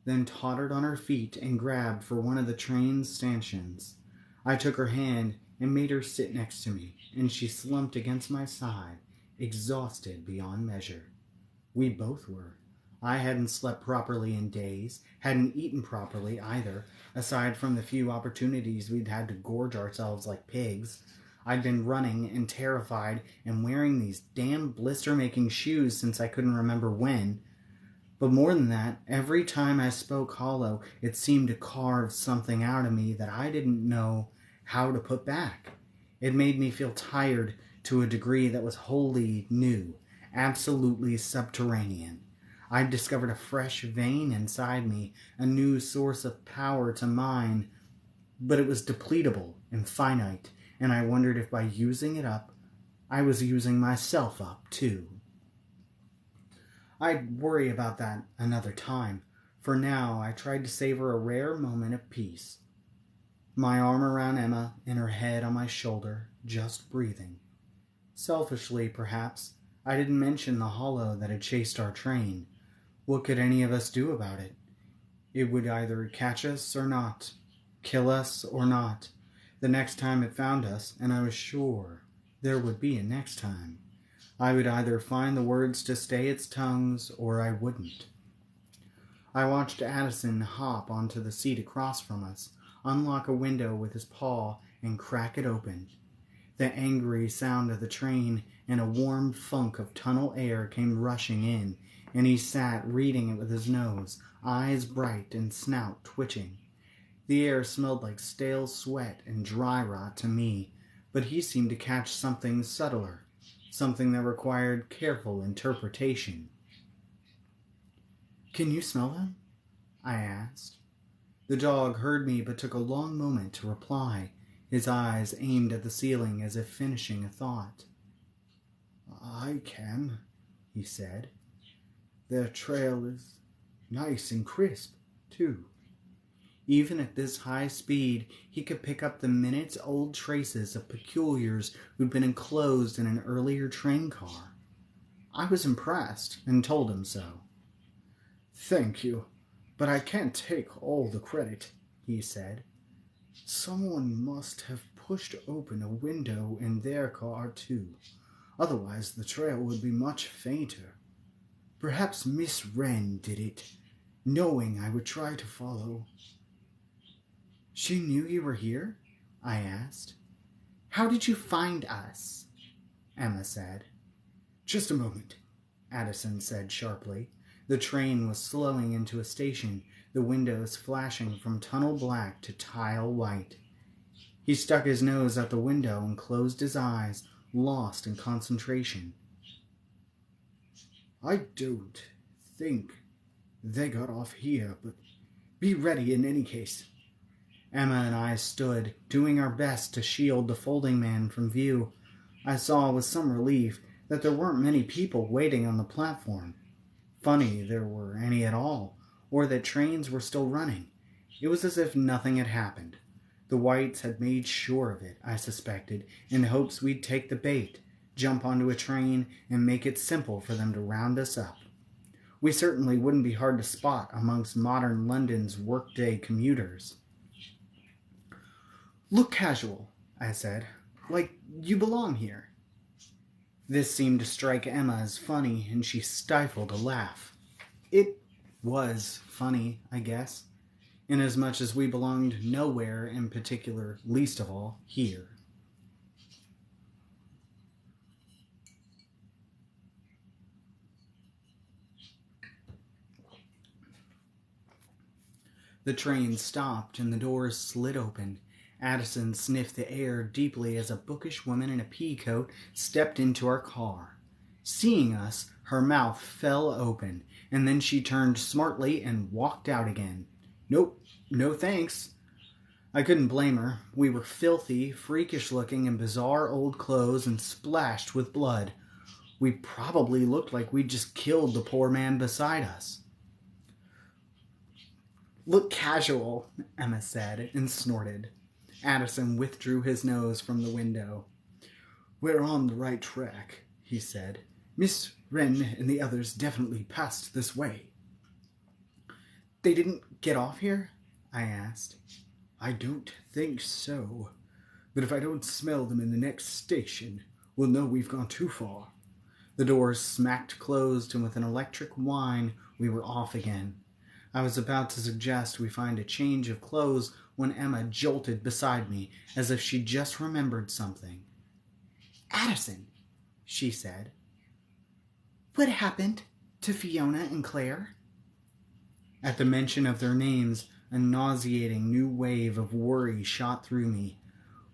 then tottered on her feet and grabbed for one of the train's stanchions. I took her hand and made her sit next to me, and she slumped against my side, exhausted beyond measure. We both were. I hadn't slept properly in days, hadn't eaten properly either, aside from the few opportunities we'd had to gorge ourselves like pigs. I'd been running and terrified and wearing these damn blister-making shoes since I couldn't remember when. But more than that, every time I spoke hollow, it seemed to carve something out of me that I didn't know how to put back. It made me feel tired to a degree that was wholly new, absolutely subterranean. I'd discovered a fresh vein inside me, a new source of power to mine, but it was depletable and finite, and I wondered if by using it up, I was using myself up too. I'd worry about that another time. For now, I tried to savor a rare moment of peace. My arm around Emma and her head on my shoulder, just breathing. Selfishly, perhaps, I didn't mention the hollow that had chased our train. What could any of us do about it? It would either catch us or not, kill us or not. The next time it found us, and I was sure there would be a next time, I would either find the words to stay its tongues or I wouldn't. I watched Addison hop onto the seat across from us, unlock a window with his paw, and crack it open. The angry sound of the train and a warm funk of tunnel air came rushing in, and he sat reading it with his nose, eyes bright and snout twitching. The air smelled like stale sweat and dry rot to me, but he seemed to catch something subtler, something that required careful interpretation. "Can you smell them?" I asked. The dog heard me but took a long moment to reply, his eyes aimed at the ceiling as if finishing a thought. "I can," he said. "Their trail is nice and crisp, too." Even at this high speed, he could pick up the minutes-old traces of peculiars who'd been enclosed in an earlier train car. I was impressed and told him so. "Thank you, but I can't take all the credit," he said. "Someone must have pushed open a window in their car, too. Otherwise, the trail would be much fainter. Perhaps Miss Wren did it, knowing I would try to follow." "She knew you were here?" I asked. "How did you find us?" Emma said. "Just a moment," Addison said sharply. The train was slowing into a station, the windows flashing from tunnel black to tile white. He stuck his nose out the window and closed his eyes, lost in concentration. "I don't think they got off here, but be ready in any case." Emma and I stood, doing our best to shield the folding man from view. I saw with some relief that there weren't many people waiting on the platform. Funny there were any at all, or that trains were still running. It was as if nothing had happened. The Whites had made sure of it, I suspected, in hopes we'd take the bait, jump onto a train, and make it simple for them to round us up. We certainly wouldn't be hard to spot amongst modern London's workday commuters. "Look casual," I said, "like you belong here." This seemed to strike Emma as funny, and she stifled a laugh. It was funny, I guess, inasmuch as we belonged nowhere in particular, least of all here. The train stopped and the doors slid open. Addison sniffed the air deeply as a bookish woman in a pea coat stepped into our car. Seeing us, her mouth fell open, and then she turned smartly and walked out again. "Nope, no thanks." I couldn't blame her. We were filthy, freakish-looking in bizarre old clothes and splashed with blood. We probably looked like we'd just killed the poor man beside us. "Look casual," Emma said, and snorted. Addison withdrew his nose from the window. "We're on the right track," he said. "Miss Wren and the others definitely passed this way." "They didn't get off here?" I asked. "I don't think so. But if I don't smell them in the next station, we'll know we've gone too far." The doors smacked closed, and with an electric whine, we were off again. I was about to suggest we find a change of clothes when Emma jolted beside me as if she just remembered something. "Addison," she said. "What happened to Fiona and Claire?" At the mention of their names, a nauseating new wave of worry shot through me.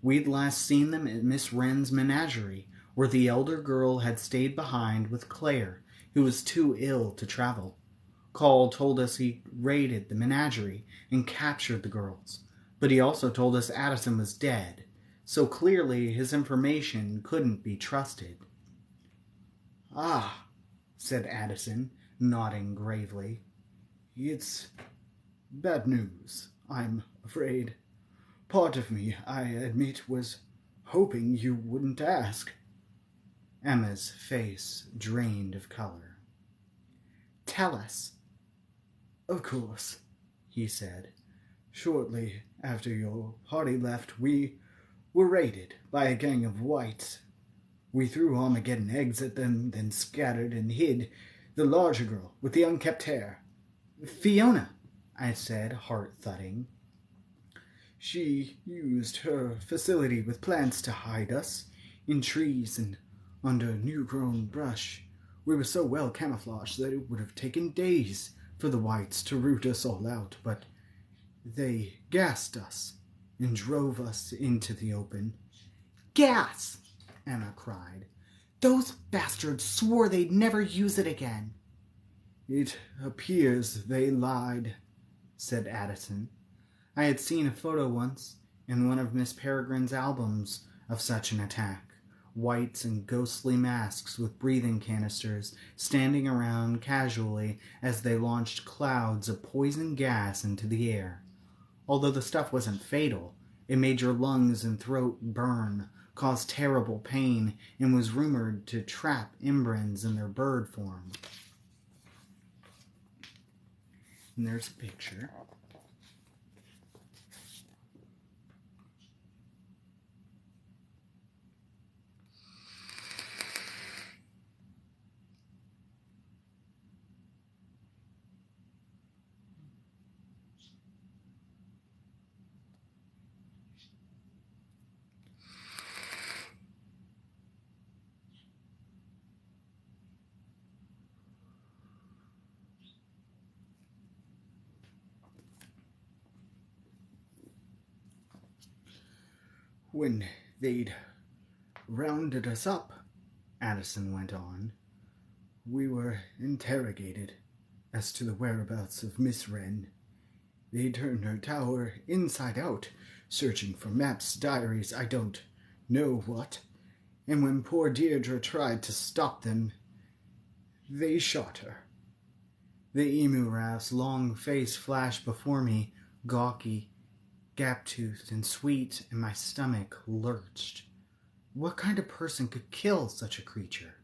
We'd last seen them at Miss Wren's menagerie, where the elder girl had stayed behind with Claire, who was too ill to travel. Call told us he raided the menagerie and captured the girls, but he also told us Addison was dead, so clearly his information couldn't be trusted. "Ah," said Addison, nodding gravely. "It's bad news, I'm afraid. Part of me, I admit, was hoping you wouldn't ask." Emma's face drained of color. "Tell us." "Of course," he said. "Shortly after your party left, we were raided by a gang of Whites. We threw Armageddon eggs at them, then scattered and hid the larger girl with the unkempt hair. Fiona, I said, heart thudding. She used her facility with plants to hide us, in trees and under new-grown brush. We were so well camouflaged that it would have taken days for the whites to root us all out, but they gassed us and drove us into the open. Gas! Emma cried. Those bastards swore they'd never use it again. It appears they lied, said Addison. I had seen a photo once in one of Miss Peregrine's albums of such an attack. Whites in ghostly masks with breathing canisters standing around casually as they launched clouds of poison gas into the air. Although the stuff wasn't fatal, it made your lungs and throat burn, caused terrible pain, and was rumored to trap inbreds in their bird form. And there's a picture. When they'd rounded us up, Addison went on, we were interrogated as to the whereabouts of Miss Wren. They turned her tower inside out, searching for maps, diaries, I don't know what. And when poor Deirdre tried to stop them, they shot her. The emu raft's long face flashed before me, gawky, gap-toothed and sweet, and my stomach lurched. What kind of person could kill such a creature?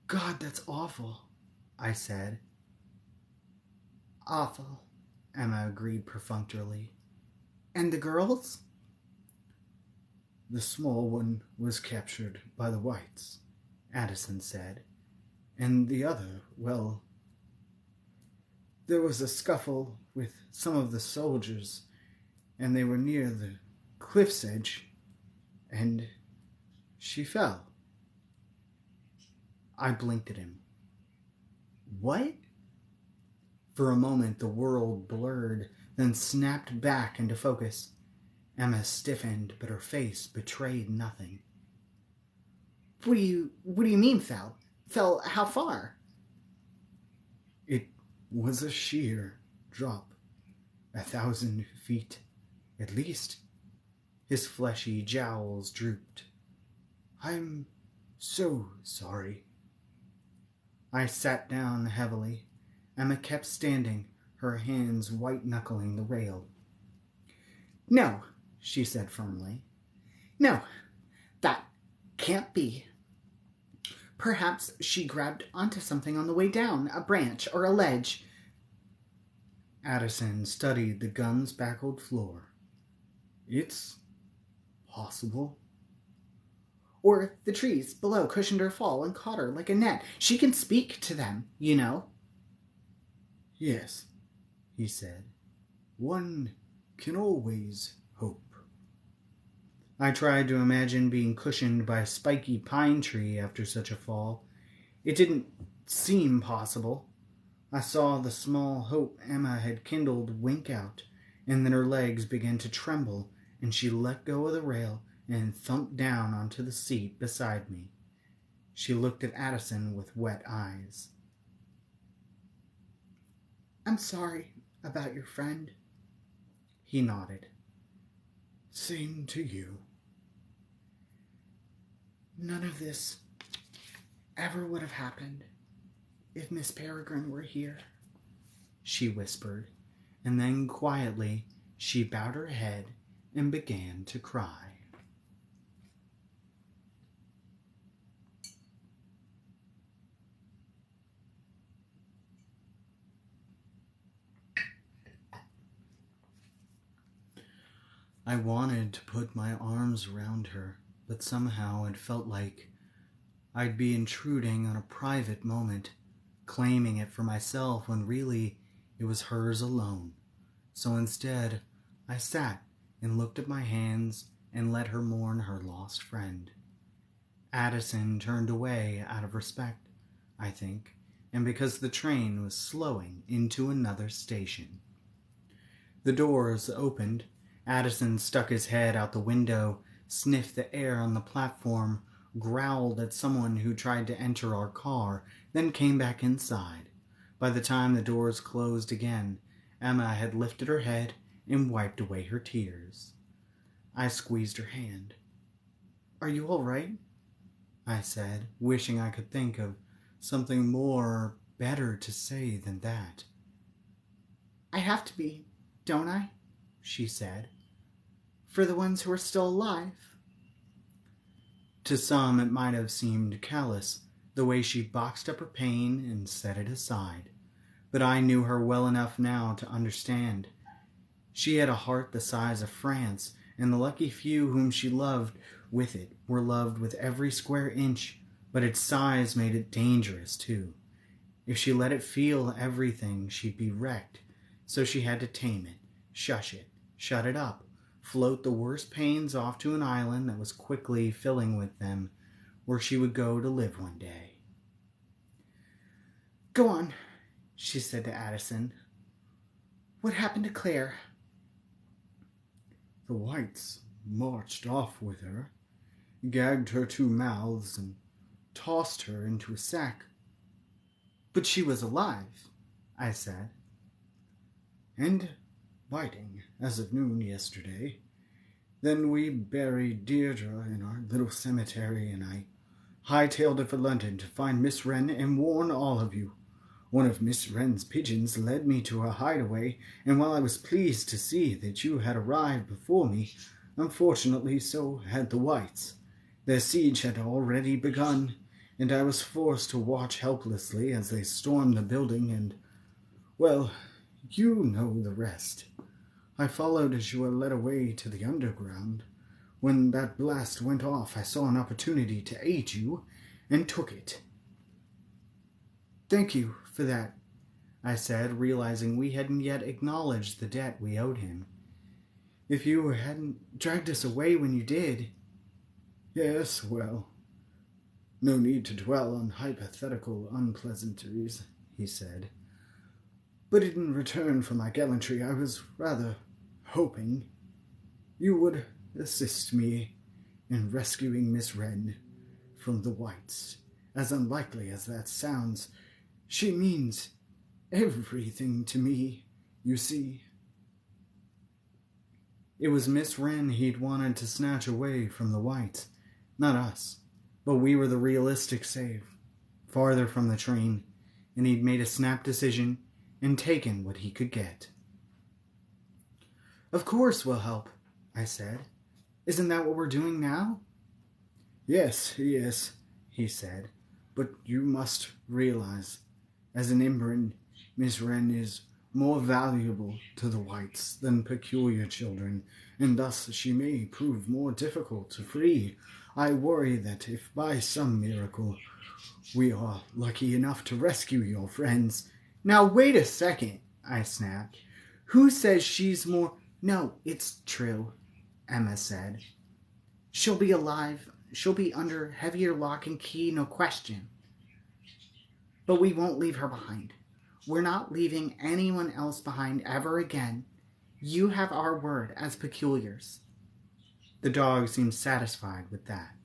God, that's awful, I said. Awful, Emma agreed perfunctorily. And the girls? The small one was captured by the whites, Addison said. And the other, well, there was a scuffle with some of the soldiers, and they were near the cliff's edge, and she fell. I blinked at him. What? For a moment the world blurred, then snapped back into focus. Emma stiffened, but her face betrayed nothing. What do you mean fell? Fell how far? It was a sheer drop, 1,000 feet. At least. His fleshy jowls drooped. I'm so sorry. I sat down heavily. Emma kept standing, her hands white-knuckling the rail. No, she said firmly. No, that can't be. Perhaps she grabbed onto something on the way down, a branch or a ledge. Addison studied the gun's backled floor. It's possible. Or the trees below cushioned her fall and caught her like a net. She can speak to them, you know. Yes, he said. One can always hope. I tried to imagine being cushioned by a spiky pine tree after such a fall. It didn't seem possible. I saw the small hope Emma had kindled wink out, and then her legs began to tremble, and she let go of the rail and thumped down onto the seat beside me. She looked at Addison with wet eyes. I'm sorry about your friend. He nodded. Same to you. None of this ever would have happened if Miss Peregrine were here, she whispered, and then quietly she bowed her head and began to cry. I wanted to put my arms around her, but somehow it felt like I'd be intruding on a private moment, claiming it for myself when really It was hers alone. So instead, I sat and looked at my hands and let her mourn her lost friend. Addison turned away out of respect, I think, and because the train was slowing into another station. The doors opened. Addison stuck his head out the window, sniffed the air on the platform, growled at someone who tried to enter our car, then came back inside. By the time the doors closed again, Emma had lifted her head and wiped away her tears. I squeezed her hand. "Are you all right?" I said, wishing I could think of something more better to say than that. "I have to be, don't I?" she said. "For the ones who are still alive." To some it might have seemed callous, the way she boxed up her pain and set it aside. But I knew her well enough now to understand. She had a heart the size of France, and the lucky few whom she loved with it were loved with every square inch, but its size made it dangerous too. If she let it feel everything, she'd be wrecked, so she had to tame it, shush it, shut it up, float the worst pains off to an island that was quickly filling with them, where she would go to live one day. "Go on," she said to Addison. "What happened to Claire?" "The whites marched off with her, gagged her 2 mouths, and tossed her into a sack." "But she was alive," I said. "And biting as of noon yesterday. Then we buried Deirdre in our little cemetery, and I hightailed it for London to find Miss Wren and warn all of you. One of Miss Wren's pigeons led me to her hideaway, and while I was pleased to see that you had arrived before me, unfortunately so had the whites. Their siege had already begun, and I was forced to watch helplessly as they stormed the building, and, well, you know the rest. I followed as you were led away to the underground. When that blast went off, I saw an opportunity to aid you, and took it." "Thank you for that," I said, realizing we hadn't yet acknowledged the debt we owed him. "If you hadn't dragged us away when you did..." "Yes, well, no need to dwell on hypothetical unpleasantries," he said. "But in return for my gallantry, I was rather hoping you would assist me in rescuing Miss Wren from the whites. As unlikely as that sounds, she means everything to me, you see." It was Miss Wren he'd wanted to snatch away from the whites, not us. But we were the realistic save, farther from the train, and he'd made a snap decision and taken what he could get. "Of course we'll help," I said. "Isn't that what we're doing now?" Yes, he said. "But you must realize, as an Imran, Miss Wren is more valuable to the whites than peculiar children, and thus she may prove more difficult to free. I worry that if by some miracle we are lucky enough to rescue your friends..." "Now wait a second," I snapped. "Who says she's more..." "No, it's true," Emma said. "She'll be alive. She'll be under heavier lock and key, no question. But we won't leave her behind. We're not leaving anyone else behind ever again. You have our word as peculiars." The dog seemed satisfied with that.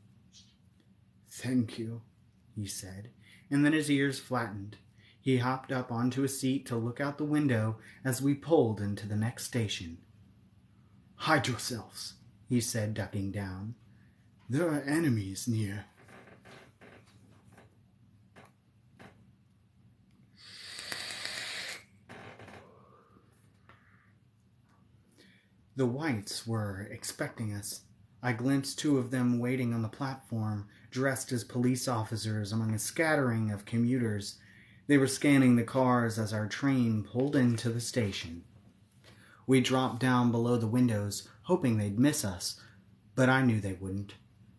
"Thank you," he said, and then his ears flattened. He hopped up onto a seat to look out the window as we pulled into the next station. "Hide yourselves," he said, ducking down. "There are enemies near." The whites were expecting us. I glimpsed 2 of them waiting on the platform, dressed as police officers among a scattering of commuters. They were scanning the cars as our train pulled into the station. We dropped down below the windows, hoping they'd miss us, but I knew they wouldn't.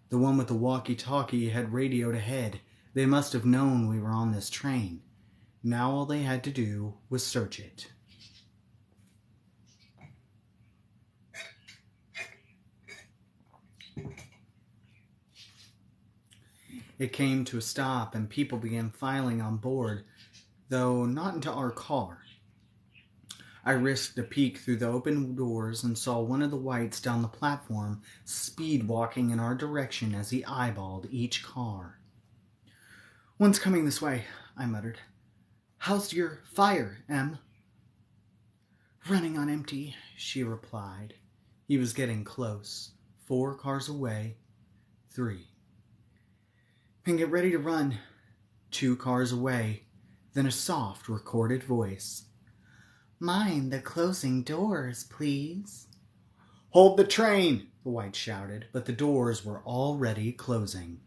The one with the walkie-talkie had radioed ahead. They must have known we were on this train. Now all they had to do was search it. It came to a stop and people began filing on board, though not into our car. I risked a peek through the open doors and saw one of the whites down the platform speed walking in our direction as he eyeballed each car. "One's coming this way," I muttered. "How's your fire, Em?" "Running on empty," she replied. He was getting close. 4 cars away. 3. "Then get ready to run." 2 cars away. Then a soft, recorded voice. "Mind the closing doors, please." "Hold the train," the white shouted, but the doors were already closing.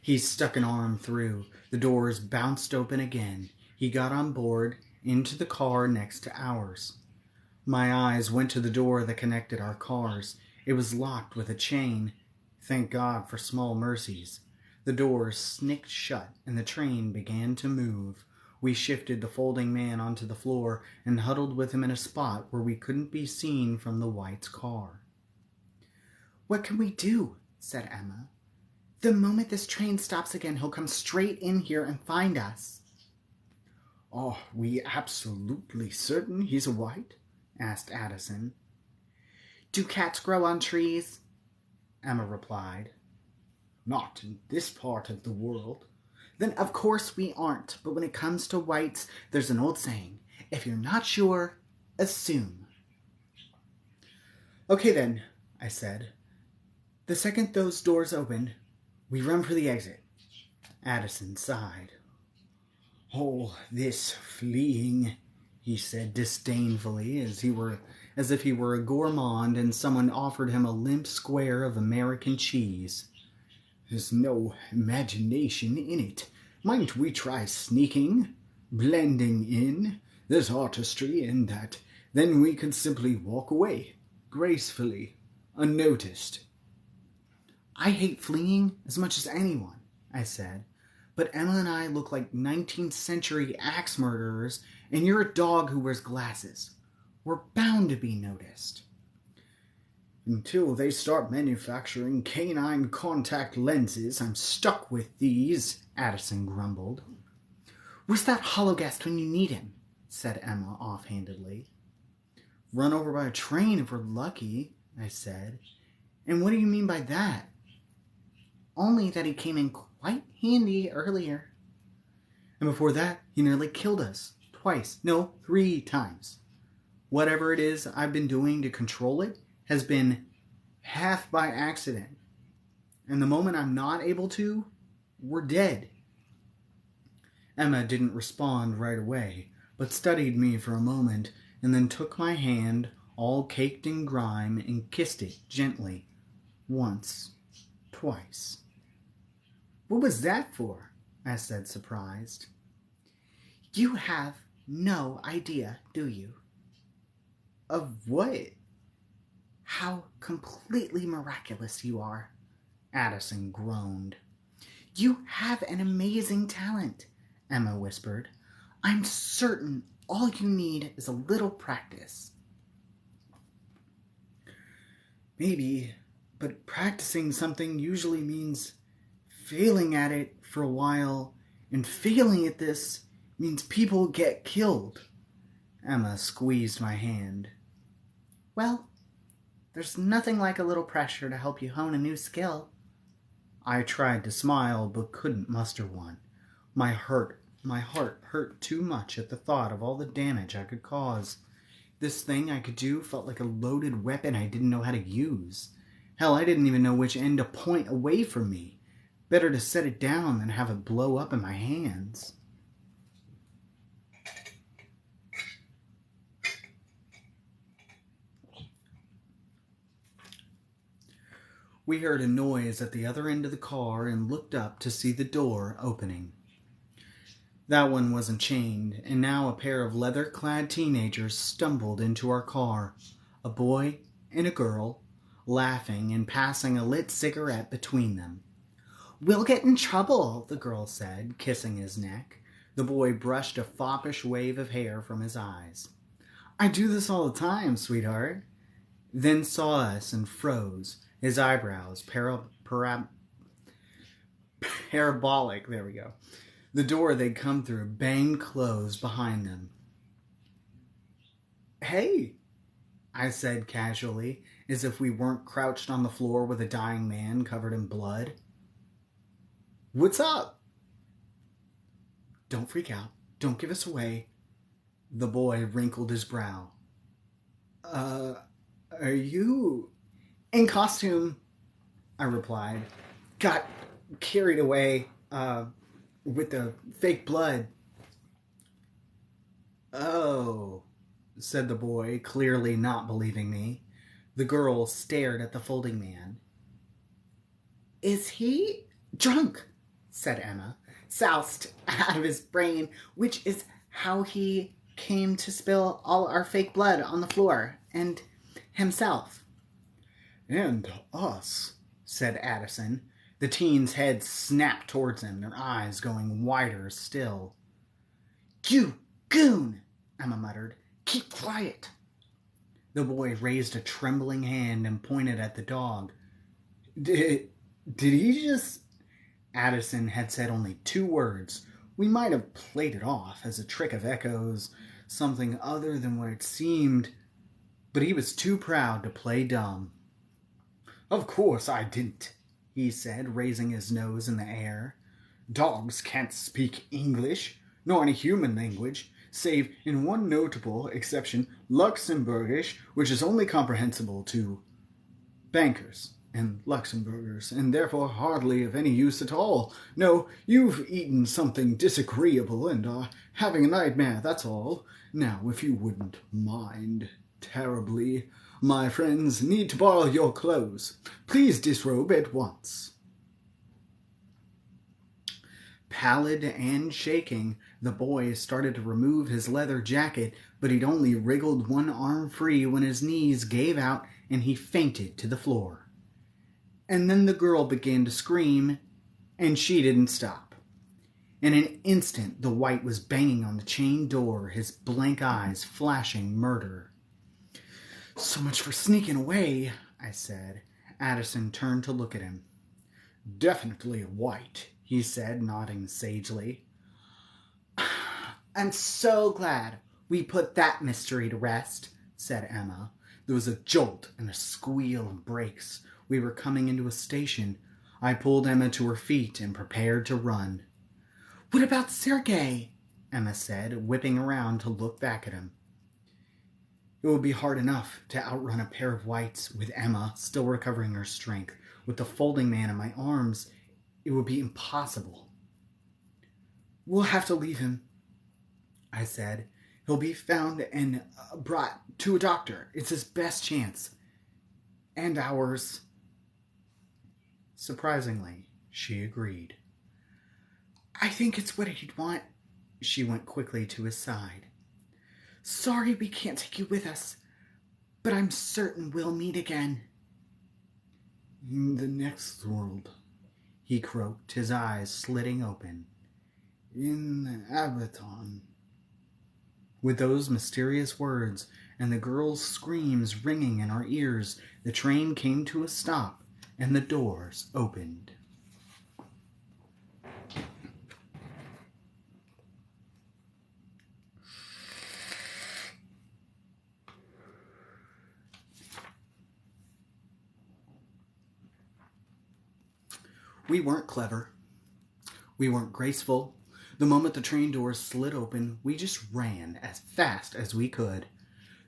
He stuck an arm through. The doors bounced open again. He got on board, into the car next to ours. My eyes went to the door that connected our cars. It was locked with a chain. Thank God for small mercies. The doors snicked shut and the train began to move. We shifted the folding man onto the floor and huddled with him in a spot where we couldn't be seen from the white's car. "What can we do?" said Emma. "The moment this train stops again, he'll come straight in here and find us." "Are we absolutely certain he's a white?" asked Addison. "Do cats grow on trees?" Emma replied. "Not in this part of the world." "Then of course we aren't, but when it comes to whites, there's an old saying, if you're not sure, assume." "Okay then," I said. "The second those doors open, we run for the exit." Addison sighed. "All this fleeing," he said disdainfully, as if he were a gourmand and someone offered him a limp square of American cheese. "There's no imagination in it. Might we try sneaking, blending in? There's artistry in that. Then we could simply walk away, gracefully, unnoticed." "I hate fleeing as much as anyone," I said. "But Emma and I look like 19th century axe murderers, and you're a dog who wears glasses. We're bound to be noticed." "Until they start manufacturing canine contact lenses, I'm stuck with these," Addison grumbled. "Where's that hologuest when you need him?" said Emma offhandedly. "Run over by a train if we're lucky," I said. "And what do you mean by that?" "Only that he came in quite handy earlier." "And before that, he nearly killed us. Twice. No, 3 times. Whatever it is I've been doing to control it has been half by accident. And the moment I'm not able to, we're dead." Emma didn't respond right away, but studied me for a moment and then took my hand, all caked in grime, and kissed it gently. Once. Twice. "What was that for?" I said, surprised. "You have no idea, do you?" "Of what?" "How completely miraculous you are," Addison groaned. "You have an amazing talent," Emma whispered. "I'm certain all you need is a little practice." "Maybe, but practicing something usually means failing at it for a while, and failing at this means people get killed." Emma squeezed my hand. "Well, there's nothing like a little pressure to help you hone a new skill." I tried to smile, but couldn't muster one. My heart hurt too much at the thought of all the damage I could cause. This thing I could do felt like a loaded weapon I didn't know how to use. Hell, I didn't even know which end to point away from me. Better to set it down than have it blow up in my hands. We heard a noise at the other end of the car and looked up to see the door opening. That one wasn't chained, and now a pair of leather-clad teenagers stumbled into our car. A boy and a girl, laughing and passing a lit cigarette between them. "We'll get in trouble," the girl said, kissing his neck. The boy brushed a foppish wave of hair from his eyes. "I do this all the time, sweetheart." Then saw us and froze, his eyebrows Parabolic, there we go. The door they'd come through banged closed behind them. "Hey," I said casually, as if we weren't crouched on the floor with a dying man covered in blood. "What's up?" "Don't freak out. Don't give us away." The boy wrinkled his brow. Are you in costume?" I replied. "Got carried away, with the fake blood." "Oh," said the boy, clearly not believing me. The girl stared at the folding man. "Is he drunk?" said Emma. "Soused out of his brain, which is how he came to spill all our fake blood on the floor, and himself." "And us," said Addison. The teen's head snapped towards him, their eyes going wider still. "You goon!" Emma muttered. "Keep quiet." The boy raised a trembling hand and pointed at the dog. Did he just... Addison had said only 2 words. We might have played it off as a trick of echoes, something other than what it seemed, but he was too proud to play dumb. "Of course I didn't," he said, raising his nose in the air. "Dogs can't speak English, nor any human language, save in one notable exception, Luxembourgish, which is only comprehensible to bankers and Luxembourgers, and therefore hardly of any use at all. No, you've eaten something disagreeable and are having a nightmare, that's all. Now, if you wouldn't mind terribly, my friends need to borrow your clothes. Please disrobe at once." Pallid and shaking, the boy started to remove his leather jacket, but he'd only wriggled one arm free when his knees gave out and he fainted to the floor. And then the girl began to scream, and she didn't stop. In an instant, the white was banging on the chain door, his blank eyes flashing murder. "So much for sneaking away," I said. Addison turned to look at him. "Definitely white," he said, nodding sagely. "I'm so glad we put that mystery to rest," said Emma. There was a jolt and a squeal of brakes. We were coming into a station. I pulled Emma to her feet and prepared to run. "What about Sergei?" Emma said, whipping around to look back at him. It would be hard enough to outrun a pair of whites with Emma still recovering her strength. With the folding man in my arms, it would be impossible. "We'll have to leave him," I said. "He'll be found and brought to a doctor. It's his best chance. And ours." Surprisingly, she agreed. "I think it's what he'd want." She went quickly to his side. "Sorry we can't take you with us, but I'm certain we'll meet again." "In the next world," he croaked, his eyes slitting open. "In Abaton." With those mysterious words and the girl's screams ringing in our ears, the train came to a stop and the doors opened. We weren't clever. We weren't graceful. The moment the train doors slid open, we just ran as fast as we could.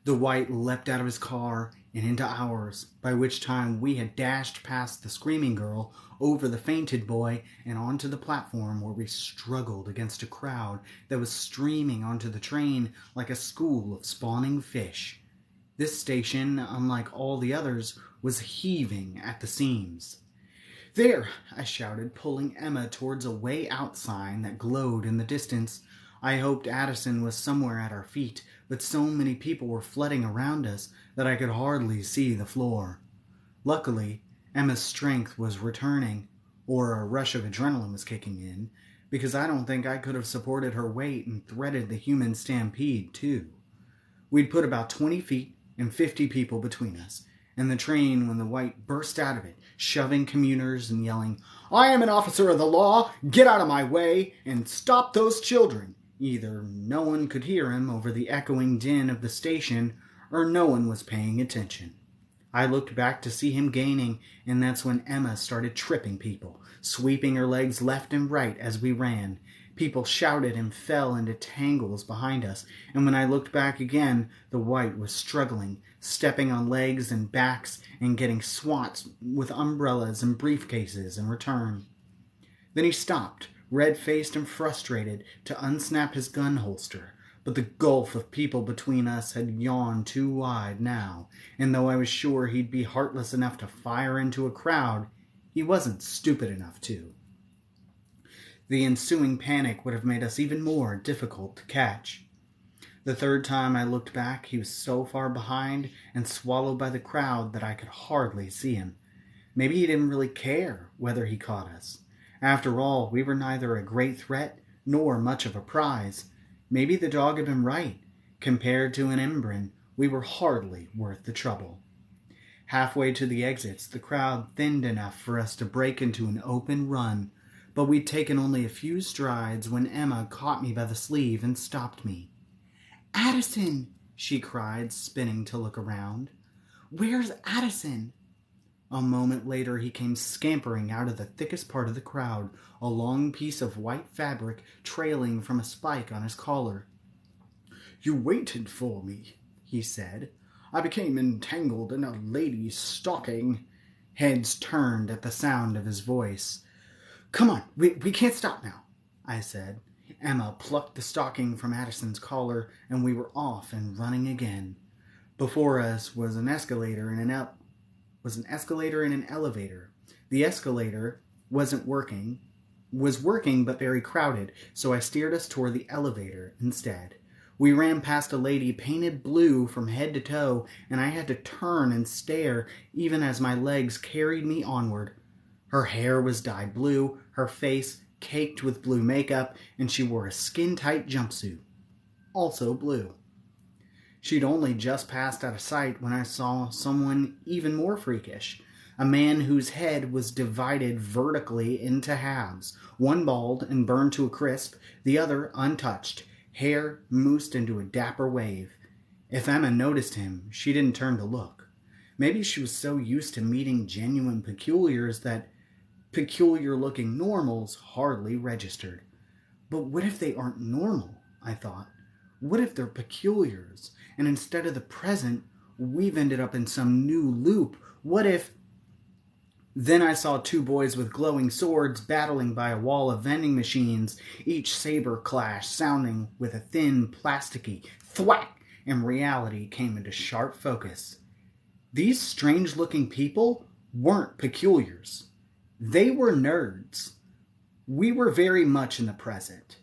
The white leapt out of his car and into ours, by which time we had dashed past the screaming girl, over the fainted boy, and onto the platform where we struggled against a crowd that was streaming onto the train like a school of spawning fish. This station, unlike all the others, was heaving at the seams. "There!" I shouted, pulling Emma towards a way out sign that glowed in the distance. I hoped Addison was somewhere at our feet, but so many people were flooding around us that I could hardly see the floor. Luckily, Emma's strength was returning, or a rush of adrenaline was kicking in, because I don't think I could have supported her weight and threaded the human stampede, too. We'd put about 20 feet and 50 people between us, and the train when the white burst out of it, shoving commuters and yelling, "I am an officer of the law, get out of my way, and stop those children." Either no one could hear him over the echoing din of the station, or no one was paying attention. I looked back to see him gaining, and that's when Emma started tripping people, sweeping her legs left and right as we ran. People shouted and fell into tangles behind us, and when I looked back again, the white was struggling, stepping on legs and backs and getting swats with umbrellas and briefcases in return. Then he stopped, red-faced and frustrated, to unsnap his gun holster. But the gulf of people between us had yawned too wide now, and though I was sure he'd be heartless enough to fire into a crowd, he wasn't stupid enough to. The ensuing panic would have made us even more difficult to catch. The third time I looked back, he was so far behind and swallowed by the crowd that I could hardly see him. Maybe he didn't really care whether he caught us. After all, we were neither a great threat nor much of a prize. Maybe the dog had been right. Compared to an Embren, we were hardly worth the trouble. Halfway to the exits, the crowd thinned enough for us to break into an open run, but we'd taken only a few strides when Emma caught me by the sleeve and stopped me. "Addison!" she cried, spinning to look around. "Where's Addison?" A moment later he came scampering out of the thickest part of the crowd, a long piece of white fabric trailing from a spike on his collar. "You waited for me," he said. "I became entangled in a lady's stocking." Heads turned at the sound of his voice. "Come on, we can't stop now," I said. Emma plucked the stocking from Addison's collar, and we were off and running again. Before us was an escalator and an elevator. The escalator was working but very crowded, so I steered us toward the elevator instead. We ran past a lady painted blue from head to toe, and I had to turn and stare even as my legs carried me onward. Her hair was dyed blue, her face caked with blue makeup, and she wore a skin-tight jumpsuit, also blue. She'd only just passed out of sight when I saw someone even more freakish. A man whose head was divided vertically into halves, one bald and burned to a crisp, the other untouched, hair moosed into a dapper wave. If Emma noticed him, she didn't turn to look. Maybe she was so used to meeting genuine peculiars that peculiar-looking normals hardly registered. But what if they aren't normal, I thought. What if they're peculiars, and instead of the present, we've ended up in some new loop? What if... Then I saw two boys with glowing swords battling by a wall of vending machines, each saber clash sounding with a thin, plasticky thwack, and reality came into sharp focus. These strange-looking people weren't peculiars. They were nerds. We were very much in the present.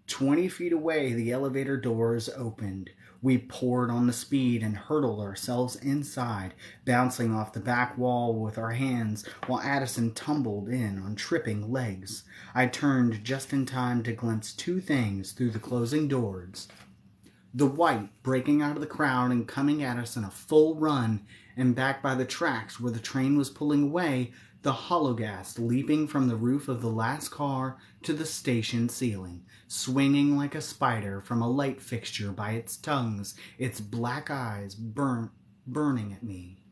20 feet away, the elevator doors opened. We poured on the speed and hurtled ourselves inside, bouncing off the back wall with our hands while Addison tumbled in on tripping legs. I turned just in time to glimpse two things through the closing doors. The white breaking out of the crowd and coming at us in a full run, and back by the tracks where the train was pulling away, the hologhast leaping from the roof of the last car to the station ceiling, swinging like a spider from a light fixture by its tongues, its black eyes burning at me.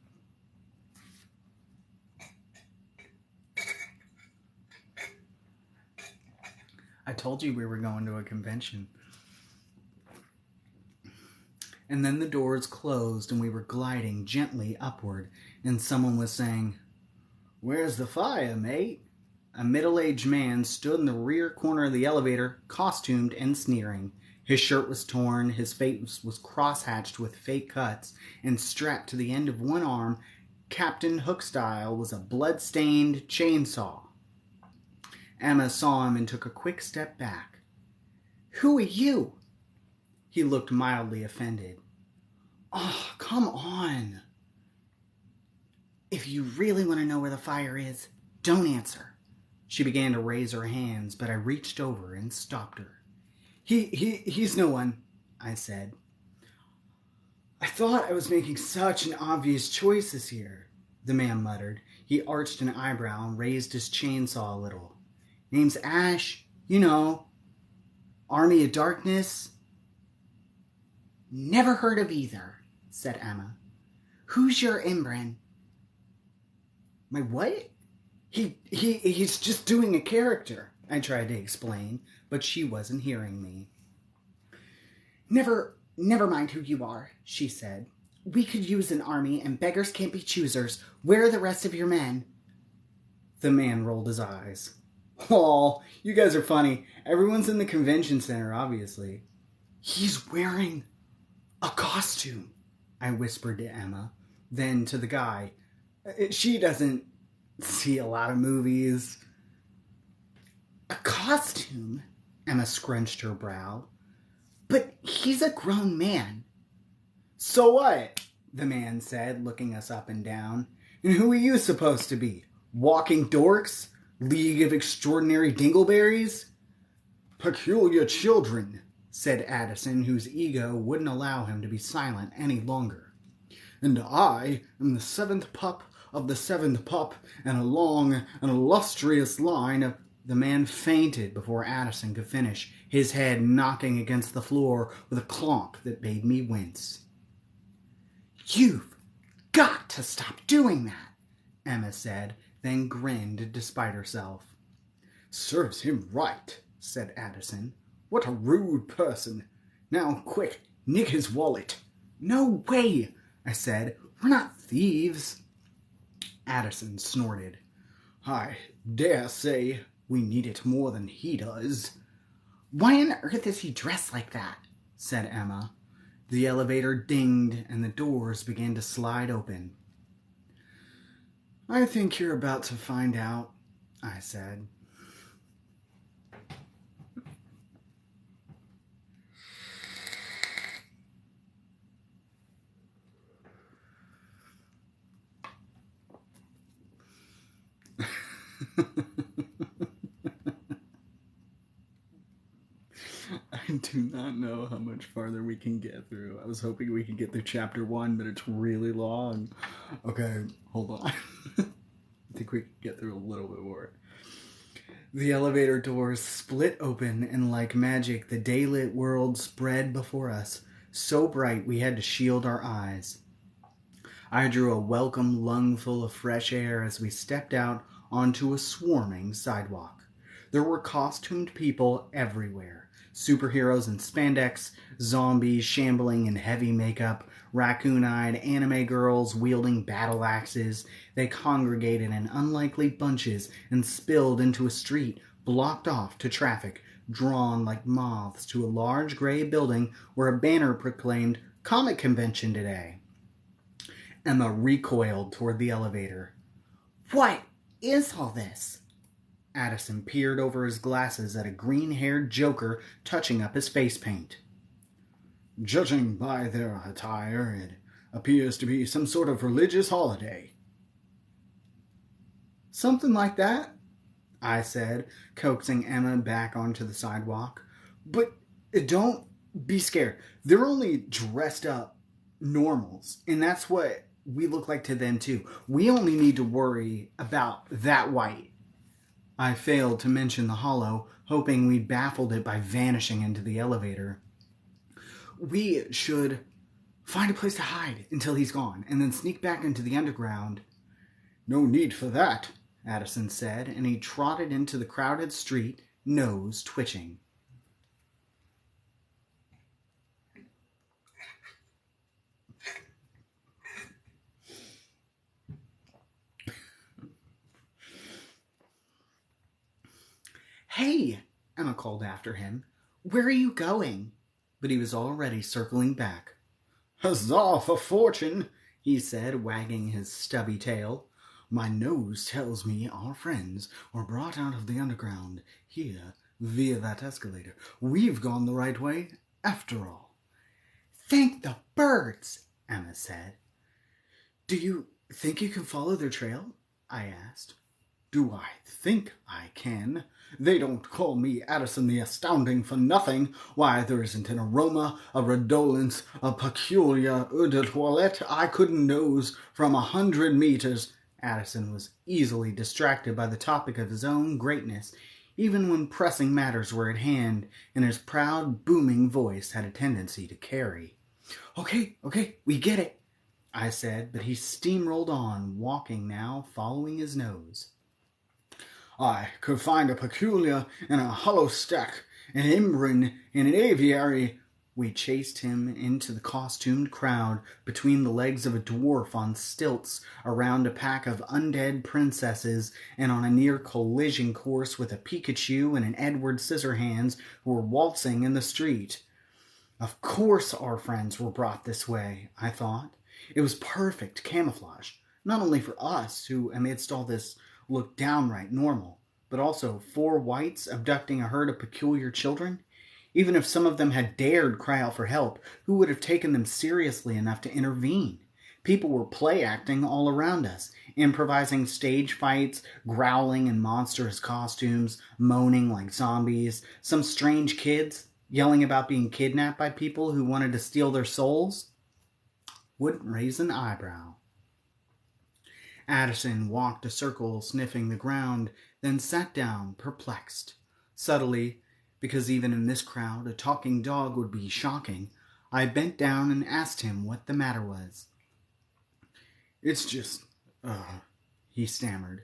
I told you we were going to a convention. And then the doors closed and we were gliding gently upward, and someone was saying, "Where's the fire, mate?" A middle-aged man stood in the rear corner of the elevator, costumed and sneering. His shirt was torn, his face was cross-hatched with fake cuts, and strapped to the end of one arm, Captain Hook style, was a blood-stained chainsaw. Emma saw him and took a quick step back. "Who are you?" He looked mildly offended. "Oh, come on. If you really want to know where the fire is, don't answer." She began to raise her hands, but I reached over and stopped her. He's no one," I said. I thought I was making such an obvious choice this year, the man muttered. He arched an eyebrow and raised his chainsaw a little. Name's Ash, you know, Army of Darkness. Never heard of either, said Emma. Who's your Imran? My what? He's just doing a character, I tried to explain, but she wasn't hearing me. Never mind who you are, she said. We could use an army, and beggars can't be choosers. Where are the rest of your men? The man rolled his eyes. Oh, you guys are funny. Everyone's in the convention center, obviously. He's wearing a costume, I whispered to Emma. Then to the guy. She doesn't see a lot of movies. A costume? Emma scrunched her brow. But he's a grown man. So what? The man said, looking us up and down. And who are you supposed to be? Walking dorks? League of Extraordinary Dingleberries? Peculiar children, said Addison, whose ego wouldn't allow him to be silent any longer. And I am the seventh pup of the seventh pup, and a long and illustrious line of... The man fainted before Addison could finish, his head knocking against the floor with a clonk that made me wince. You've got to stop doing that, Emma said, then grinned despite herself. Serves him right, said Addison. What a rude person. Now, quick, nick his wallet. No way, I said. We're not thieves. Addison snorted. I dare say we need it more than he does. Why on earth is he dressed like that? Said Emma. The elevator dinged and the doors began to slide open. I think you're about to find out, I said. I do not know how much farther we can get through. I was hoping we could get through chapter 1, but it's really long. Okay, hold on. I think we can get through a little bit more. The elevator doors split open, and like magic, the daylit world spread before us, so bright we had to shield our eyes. I drew a welcome lungful of fresh air as we stepped out onto a swarming sidewalk. There were costumed people everywhere. Superheroes in spandex, zombies shambling in heavy makeup, raccoon-eyed anime girls wielding battle axes. They congregated in unlikely bunches and spilled into a street blocked off to traffic, drawn like moths to a large gray building where a banner proclaimed Comic Convention today. Emma recoiled toward the elevator. What is all this? Addison peered over his glasses at a green-haired joker touching up his face paint. Judging by their attire, it appears to be some sort of religious holiday. Something like that, I said, coaxing Emma back onto the sidewalk. But don't be scared. They're only dressed up normals, and that's what we look like to them too. We only need to worry about that white. I failed to mention the hollow, hoping we'd baffled it by vanishing into the elevator. We should find a place to hide until he's gone, and then sneak back into the underground. No need for that, Addison said, and he trotted into the crowded street, nose twitching. Hey, Emma called after him. Where are you going? But he was already circling back. Huzzah for fortune, he said, wagging his stubby tail. My nose tells me our friends were brought out of the underground here via that escalator. We've gone the right way after all. Thank the birds, Emma said. Do you think you can follow their trail? I asked. Do I think I can? They don't call me Addison the Astounding for nothing. Why, there isn't an aroma, a redolence, a peculiar eau de toilette I couldn't nose from 100 meters. Addison was easily distracted by the topic of his own greatness, even when pressing matters were at hand, and his proud, booming voice had a tendency to carry. Okay, we get it, I said, but he steamrolled on, walking now, following his nose. I could find a peculiar and a hollow stack, an imbrin and an aviary. We chased him into the costumed crowd, between the legs of a dwarf on stilts, around a pack of undead princesses, and on a near collision course with a Pikachu and an Edward Scissorhands who were waltzing in the street. Of course our friends were brought this way, I thought. It was perfect camouflage, not only for us, who amidst all this looked downright normal, but also 4 whites abducting a herd of peculiar children. Even if some of them had dared cry out for help, who would have taken them seriously enough to intervene? People were play-acting all around us, improvising stage fights, growling in monstrous costumes, moaning like zombies, some strange kids yelling about being kidnapped by people who wanted to steal their souls. Wouldn't raise an eyebrow. Addison walked a circle, sniffing the ground, then sat down, perplexed. Subtly, because even in this crowd a talking dog would be shocking, I bent down and asked him what the matter was. It's just, he stammered,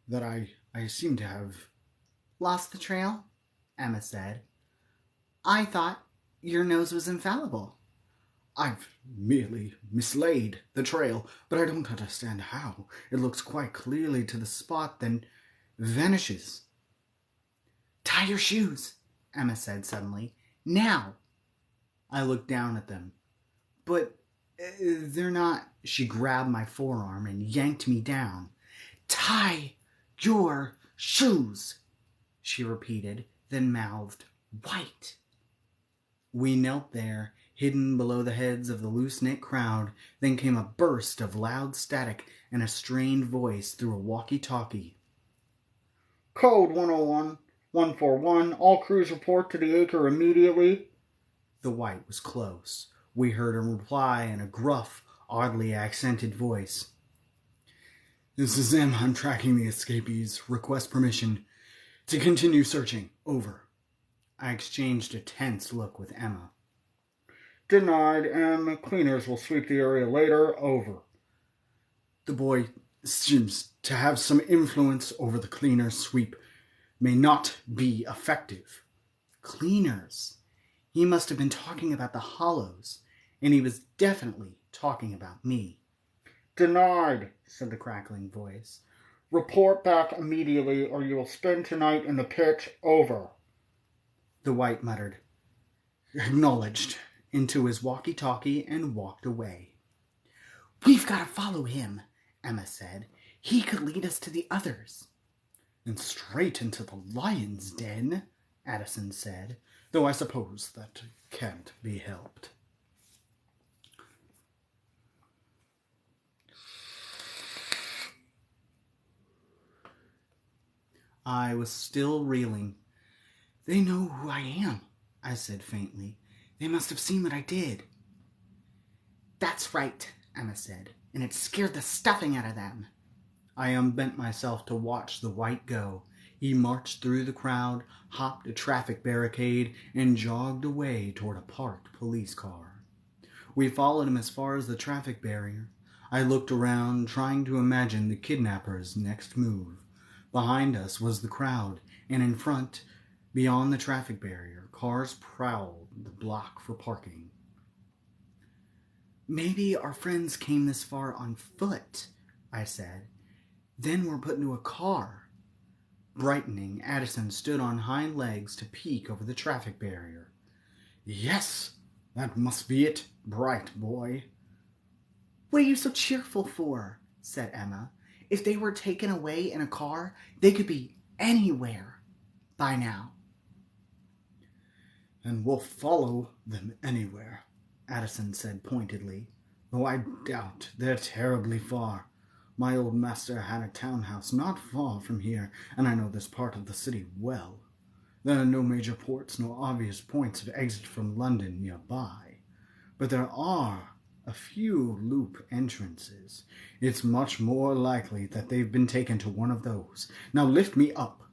that I seem to have... Lost the trail? Emma said. I thought your nose was infallible. I've merely mislaid the trail, but I don't understand how. It looks quite clearly to the spot, then vanishes. Tie your shoes, Emma said suddenly. Now! I looked down at them. But they're not... She grabbed my forearm and yanked me down. Tie your shoes, she repeated, then mouthed, white. We knelt there, hidden below the heads of the loose-knit crowd. Then came a burst of loud static and a strained voice through a walkie-talkie. Code 101, 141, all crews report to the acre immediately. The white was close. We heard him reply in a gruff, oddly accented voice. This is M. I'm tracking the escapees. Request permission to continue searching. Over. I exchanged a tense look with Emma. Denied, M. Cleaners will sweep the area later. Over. The boy seems to have some influence over the cleaners' sweep. May not be effective. Cleaners? He must have been talking about the hollows, and he was definitely talking about me. Denied, said the crackling voice. Report back immediately, or you will spend tonight in the pit. Over. The white muttered, acknowledged, into his walkie-talkie and walked away. We've got to follow him, Emma said. He could lead us to the others. And straight into the lion's den, Addison said, though I suppose that can't be helped. I was still reeling. They know who I am, I said faintly. They must have seen what I did. That's right, Emma said, and it scared the stuffing out of them. I unbent myself to watch the white go. He marched through the crowd, hopped a traffic barricade, and jogged away toward a parked police car. We followed him as far as the traffic barrier. I looked around, trying to imagine the kidnapper's next move. Behind us was the crowd, and in front, beyond the traffic barrier, cars prowled the block for parking. Maybe our friends came this far on foot, I said. Then were put into a car. Brightening, Addison stood on hind legs to peek over the traffic barrier. Yes, that must be it, bright boy. What are you so cheerful for? Said Emma. If they were taken away in a car, they could be anywhere by now. And we'll follow them anywhere, Addison said pointedly, though I doubt they're terribly far. My old master had a townhouse not far from here, and I know this part of the city well. There are no major ports nor obvious points of exit from London nearby, but there are a few loop entrances. It's much more likely that they've been taken to one of those. Now lift me up."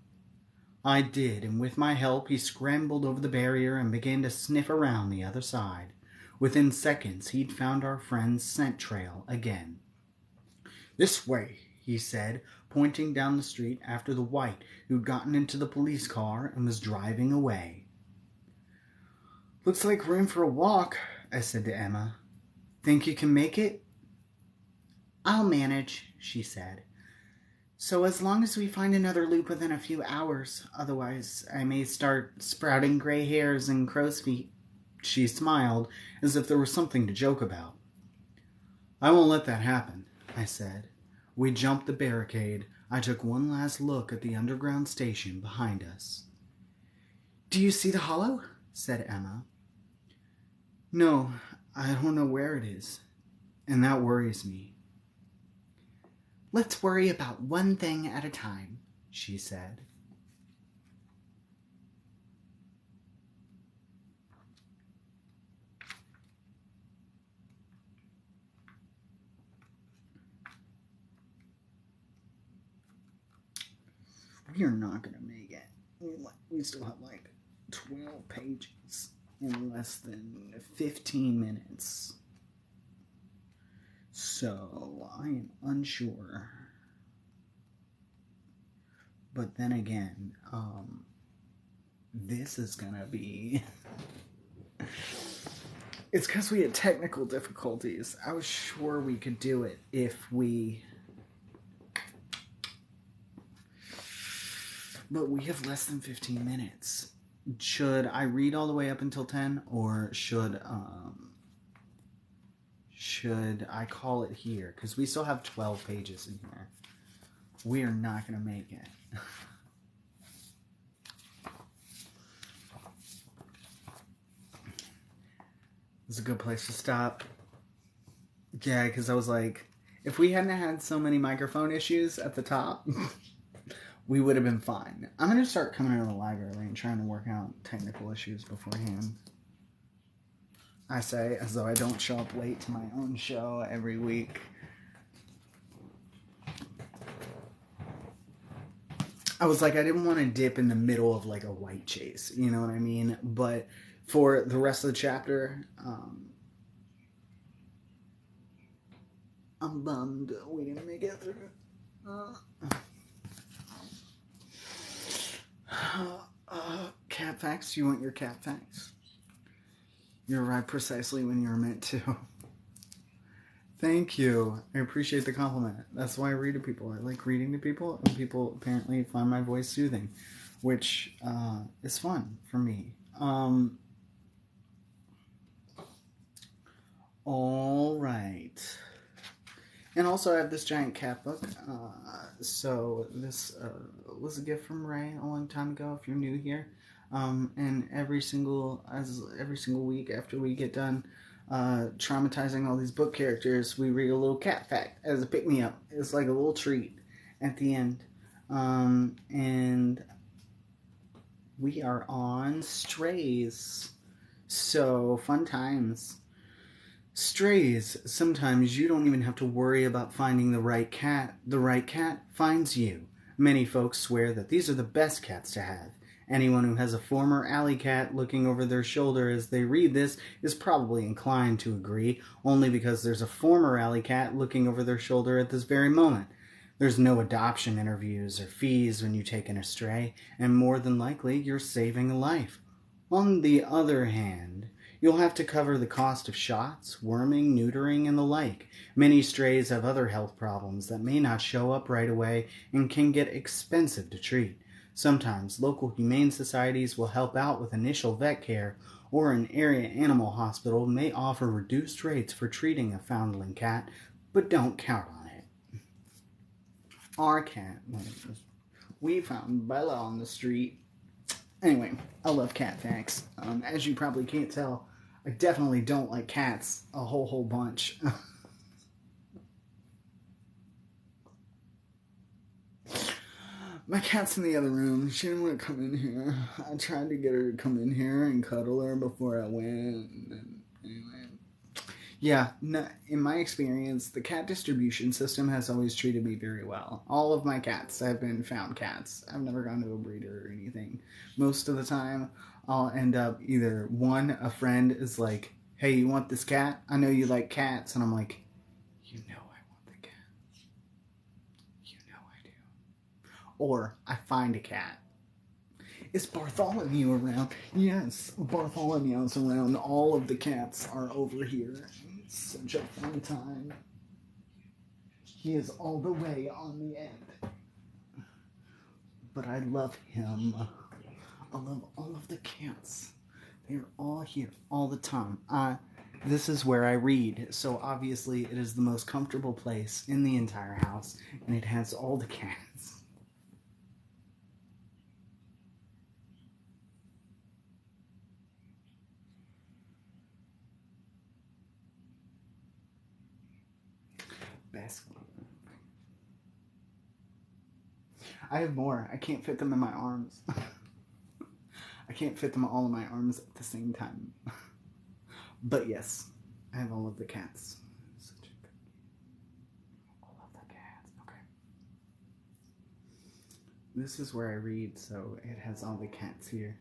I did, and with my help he scrambled over the barrier and began to sniff around the other side. Within seconds he'd found our friend's scent trail again. "This way," he said, pointing down the street after the white who'd gotten into the police car and was driving away. "Looks like we're in for a walk," I said to Emma. "Think you can make it?" "I'll manage," she said. "So as long as we find another loop within a few hours, otherwise I may start sprouting gray hairs and crow's feet." She smiled as if there was something to joke about. "I won't let that happen," I said. We jumped the barricade. I took one last look at the underground station behind us. "Do you see the hollow?" said Emma. "No, I don't know where it is, and that worries me." "Let's worry about one thing at a time," she said. We are not going to make it. We still have like 12 pages in less than 15 minutes. So I am unsure. But then again, this is going to be... It's because we had technical difficulties. I was sure we could do it if we... But we have less than 15 minutes. Should I read all the way up until 10, or should I call it here? Because we still have 12 pages in here. We are not going to make it. This is a good place to stop. Yeah, because I was like, if we hadn't had so many microphone issues at the top... we would have been fine. I'm going to start coming into the library and trying to work out technical issues beforehand. I say as though I don't show up late to my own show every week. I was like, I didn't want to dip in the middle of like a white chase, you know what I mean? But for the rest of the chapter, I'm bummed we didn't make it through. Cat facts? You want your cat facts? You arrived precisely when you were meant to. Thank you. I appreciate the compliment. That's why I read to people. I like reading to people, and people apparently find my voice soothing, which is fun for me. All right. And also I have this giant cat book. So this was a gift from Ray a long time ago, if you're new here. And every single week after we get done traumatizing all these book characters, we read a little cat fact as a pick-me-up. It's like a little treat at the end. And we are on Strays. So, fun times. Strays. Sometimes you don't even have to worry about finding the right cat. The right cat finds you. Many folks swear that these are the best cats to have. Anyone who has a former alley cat looking over their shoulder as they read this is probably inclined to agree, only because there's a former alley cat looking over their shoulder at this very moment. There's no adoption interviews or fees when you take in a stray, and more than likely you're saving a life. On the other hand, you'll have to cover the cost of shots, worming, neutering, and the like. Many strays have other health problems that may not show up right away and can get expensive to treat. Sometimes local humane societies will help out with initial vet care, or an area animal hospital may offer reduced rates for treating a foundling cat, but don't count on it. Our cat, we found Bella on the street. Anyway, I love cat facts. As you probably can't tell, I definitely don't like cats a whole bunch. My cat's in the other room. She didn't want to come in here. I tried to get her to come in here and cuddle her before I went. And anyway. Yeah, no, in my experience, the cat distribution system has always treated me very well. All of my cats have been found cats. I've never gone to a breeder or anything. Most of the time, I'll end up either a friend is like, hey, you want this cat? I know you like cats. And I'm like, you know I want the cat. You know I do. Or I find a cat. Is Bartholomew around? Yes, Bartholomew's around. All of the cats are over here. It's such a fun time. He is all the way on the end. But I love him. I love all of the cats. They're all here all the time. This is where I read, so obviously it is the most comfortable place in the entire house, and it has all the cats. Basketball. I have more. I can't fit them in my arms. I can't fit them all in my arms at the same time. But yes, I have all of the cats. All of the cats. Okay. This is where I read, so it has all the cats here.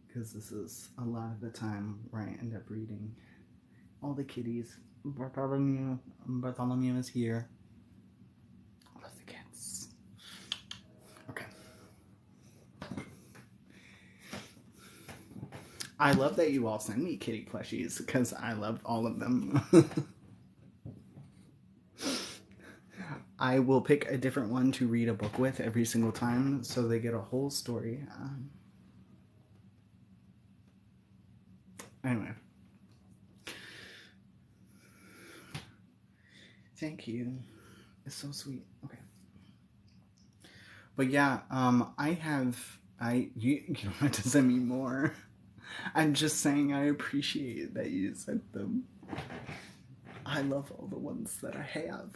Because this is a lot of the time where I end up reading. All the kitties. Bartholomew is here. All of the cats. Okay. I love that you all send me kitty plushies because I love all of them. I will pick a different one to read a book with every single time so they get a whole story. Anyway. Thank you. It's so sweet. Okay. But yeah, you don't have to send me more. I'm just saying I appreciate that you sent them. I love all the ones that I have.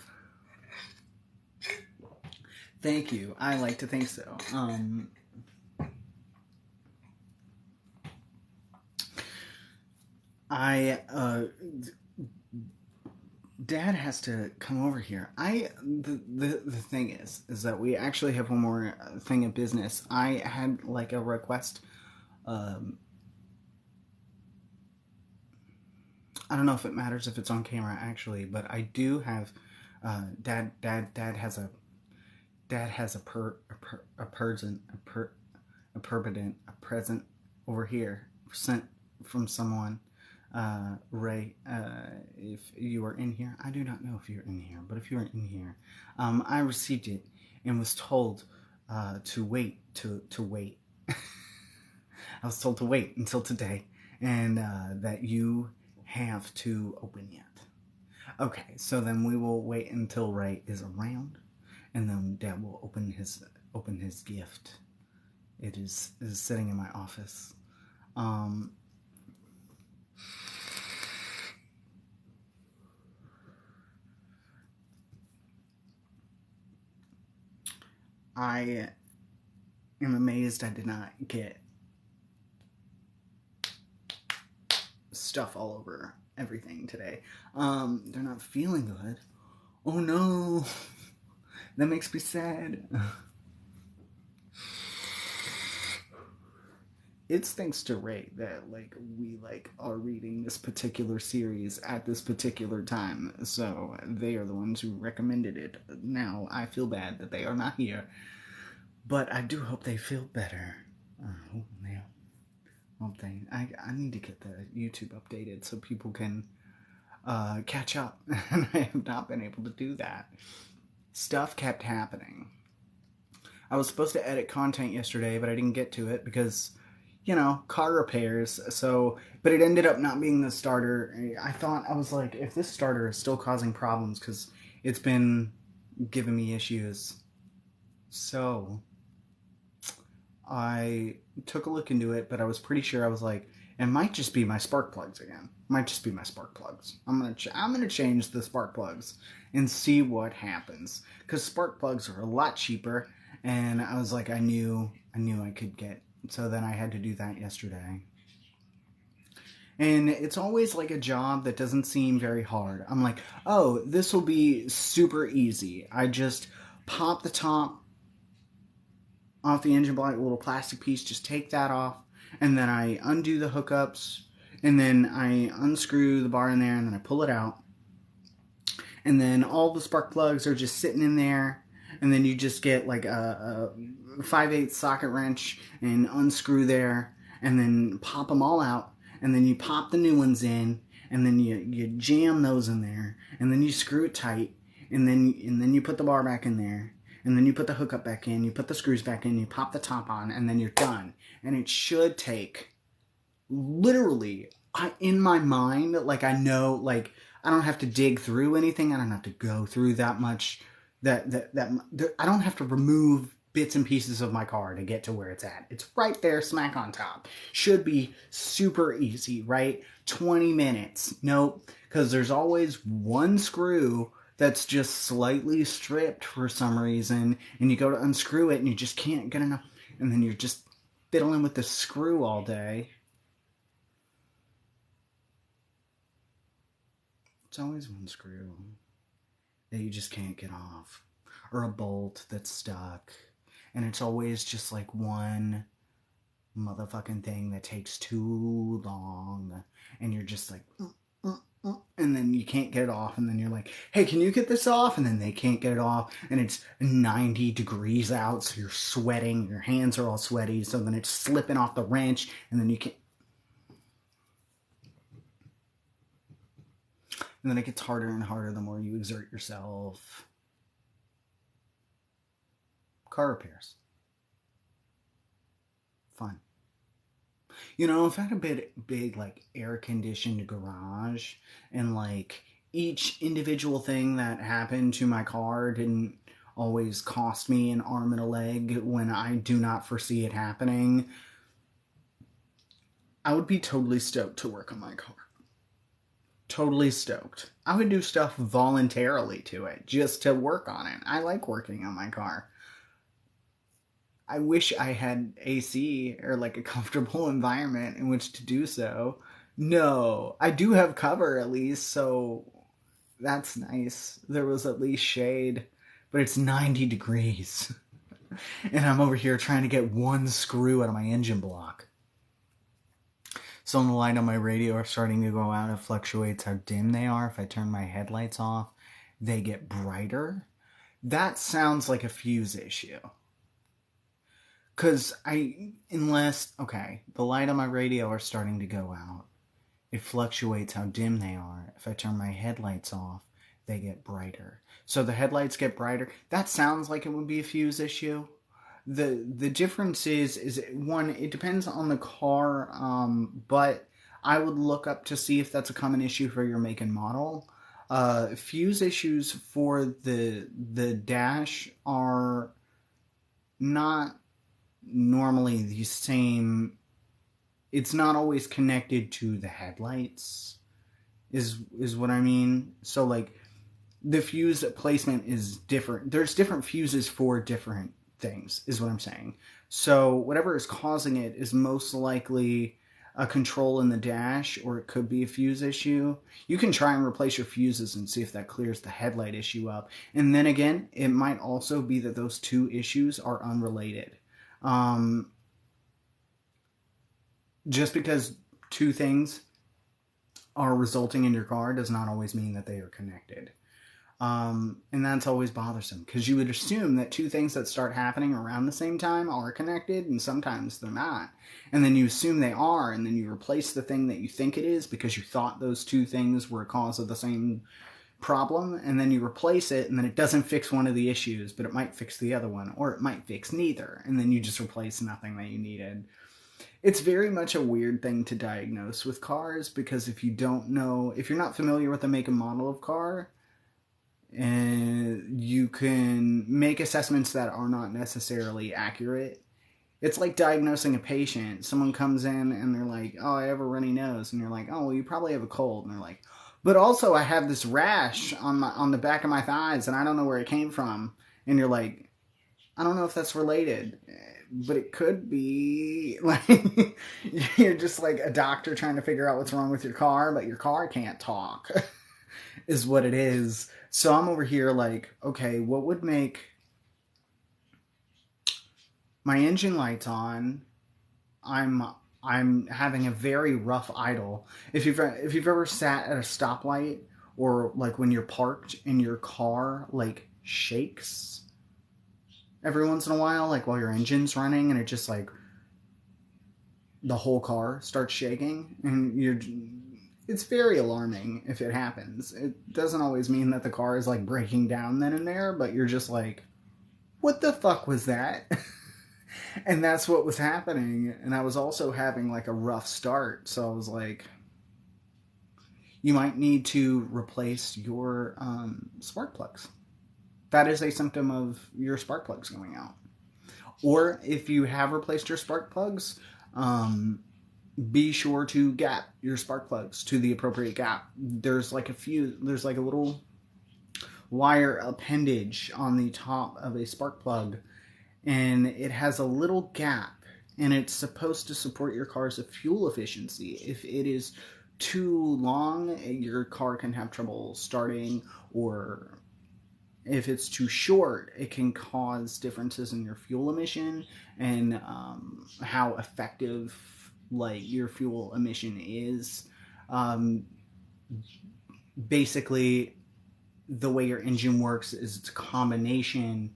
Thank you. I like to think so. Dad has to come over here. The thing is that we actually have one more thing of business. I had like a request. I don't know if it matters if it's on camera actually, but I do have. Dad has a present over here sent from someone. Ray, if you are in here, I do not know if you're in here, but if you are in here, I received it and was told to wait. I was told to wait until today, and that you have to open yet. Okay, so then we will wait until Ray is around, and then Dad will open his gift. It is sitting in my office. I am amazed I did not get stuff all over everything today. They're not feeling good. Oh no, that makes me sad. It's thanks to Ray that we are reading this particular series at this particular time. So they are the ones who recommended it. Now I feel bad that they are not here, but I do hope they feel better. I need to get the YouTube updated so people can catch up, and I have not been able to do that. Stuff kept happening. I was supposed to edit content yesterday, but I didn't get to it because, car repairs. But it ended up not being the starter. I was like, if this starter is still causing problems, because it's been giving me issues. So I took a look into it, but I was pretty sure, I was like, it might just be my spark plugs again. I'm gonna change the spark plugs and see what happens, because spark plugs are a lot cheaper, And I was like, I knew I could get. So then I had to do that yesterday. And it's always like a job that doesn't seem very hard. I'm like, oh, this will be super easy. I just pop the top off the engine block, a little plastic piece, just take that off, and then I undo the hookups, and then I unscrew the bar in there, and then I pull it out. And then all the spark plugs are just sitting in there, and then you just get like a 5/8 socket wrench and unscrew there, and then pop them all out. And then you pop the new ones in, and then you jam those in there, and then you screw it tight, and then you put the bar back in there, and then you put the hookup back in, you put the screws back in, you pop the top on, and then you're done. And it should take, literally, in my mind, like I know, like I don't have to dig through anything, I don't have to go through that much, I don't have to remove bits and pieces of my car to get to where it's at. It's right there, smack on top. Should be super easy, right? 20 minutes. Nope, because there's always one screw that's just slightly stripped for some reason, and you go to unscrew it and you just can't get enough, and then you're just fiddling with the screw all day. It's always one screw that you just can't get off, or a bolt that's stuck. And it's always just like one motherfucking thing that takes too long. And you're just like, and then you can't get it off. And then you're like, hey, can you get this off? And then they can't get it off. And it's 90 degrees out, so you're sweating. Your hands are all sweaty. So then it's slipping off the wrench. And then you can't. And then it gets harder and harder the more you exert yourself. Car repairs. Fun. You know, if I had a big like air-conditioned garage, and like each individual thing that happened to my car didn't always cost me an arm and a leg when I do not foresee it happening, I would be totally stoked to work on my car. Totally stoked. I would do stuff voluntarily to it just to work on it. I like working on my car. I wish I had AC or like a comfortable environment in which to do so. No, I do have cover at least, so that's nice. There was at least shade, but it's 90 degrees. And I'm over here trying to get one screw out of my engine block. So the light on my radio are starting to go out. It fluctuates how dim they are. If I turn my headlights off, they get brighter. That sounds like a fuse issue. Because the light on my radio are starting to go out. It fluctuates how dim they are. If I turn my headlights off, they get brighter. So the headlights get brighter. That sounds like it would be a fuse issue. The difference is one, it depends on the car, but I would look up to see if that's a common issue for your make and model. Fuse issues for the dash are not normally the same. It's not always connected to the headlights is what I mean. So like the fuse placement is different. There's different fuses for different things is what I'm saying. So whatever is causing it is most likely a control in the dash, or it could be a fuse issue. You can try and replace your fuses and see if that clears the headlight issue up. And then again, it might also be that those two issues are unrelated. Just because two things are resulting in your car does not always mean that they are connected. And that's always bothersome, because you would assume that two things that start happening around the same time are connected, and sometimes they're not. And then you assume they are, and then you replace the thing that you think it is because you thought those two things were a cause of the same problem, and then you replace it, and then it doesn't fix one of the issues, but it might fix the other one, or it might fix neither, and then you just replace nothing that you needed. It's very much a weird thing to diagnose with cars, because if you're not familiar with the make and model of car, and you can make assessments that are not necessarily accurate. It's like diagnosing a patient. Someone comes in and they're like, oh, I have a runny nose. And you're like, oh, well, you probably have a cold. And they're like, but also I have this rash on the back of my thighs and I don't know where it came from. And you're like, I don't know if that's related, but it could be. Like, you're just like a doctor trying to figure out what's wrong with your car, but your car can't talk, is what it is. So I'm over here like, okay, what would make my engine lights on? I'm having a very rough idle. If you've ever sat at a stoplight, or like when you're parked and your car like shakes every once in a while, like while your engine's running, and it just like the whole car starts shaking, and it's very alarming if it happens. It doesn't always mean that the car is like breaking down then and there, but you're just like, what the fuck was that? And that's what was happening. And I was also having like a rough start. So I was like, you might need to replace your spark plugs. That is a symptom of your spark plugs going out. Or if you have replaced your spark plugs, be sure to gap your spark plugs to the appropriate gap. There's like a little wire appendage on the top of a spark plug, and it has a little gap, and it's supposed to support your car's fuel efficiency. If it is too long, your car can have trouble starting, or if it's too short, it can cause differences in your fuel emission and how effective like your fuel emission is. Basically, the way your engine works is it's a combination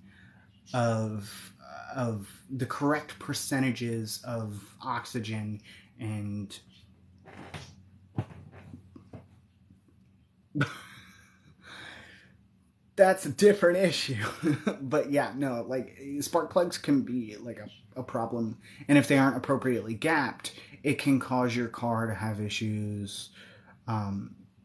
of the correct percentages of oxygen and that's a different issue. But yeah, no, like spark plugs can be like a problem, and if they aren't appropriately gapped, it can cause your car to have issues.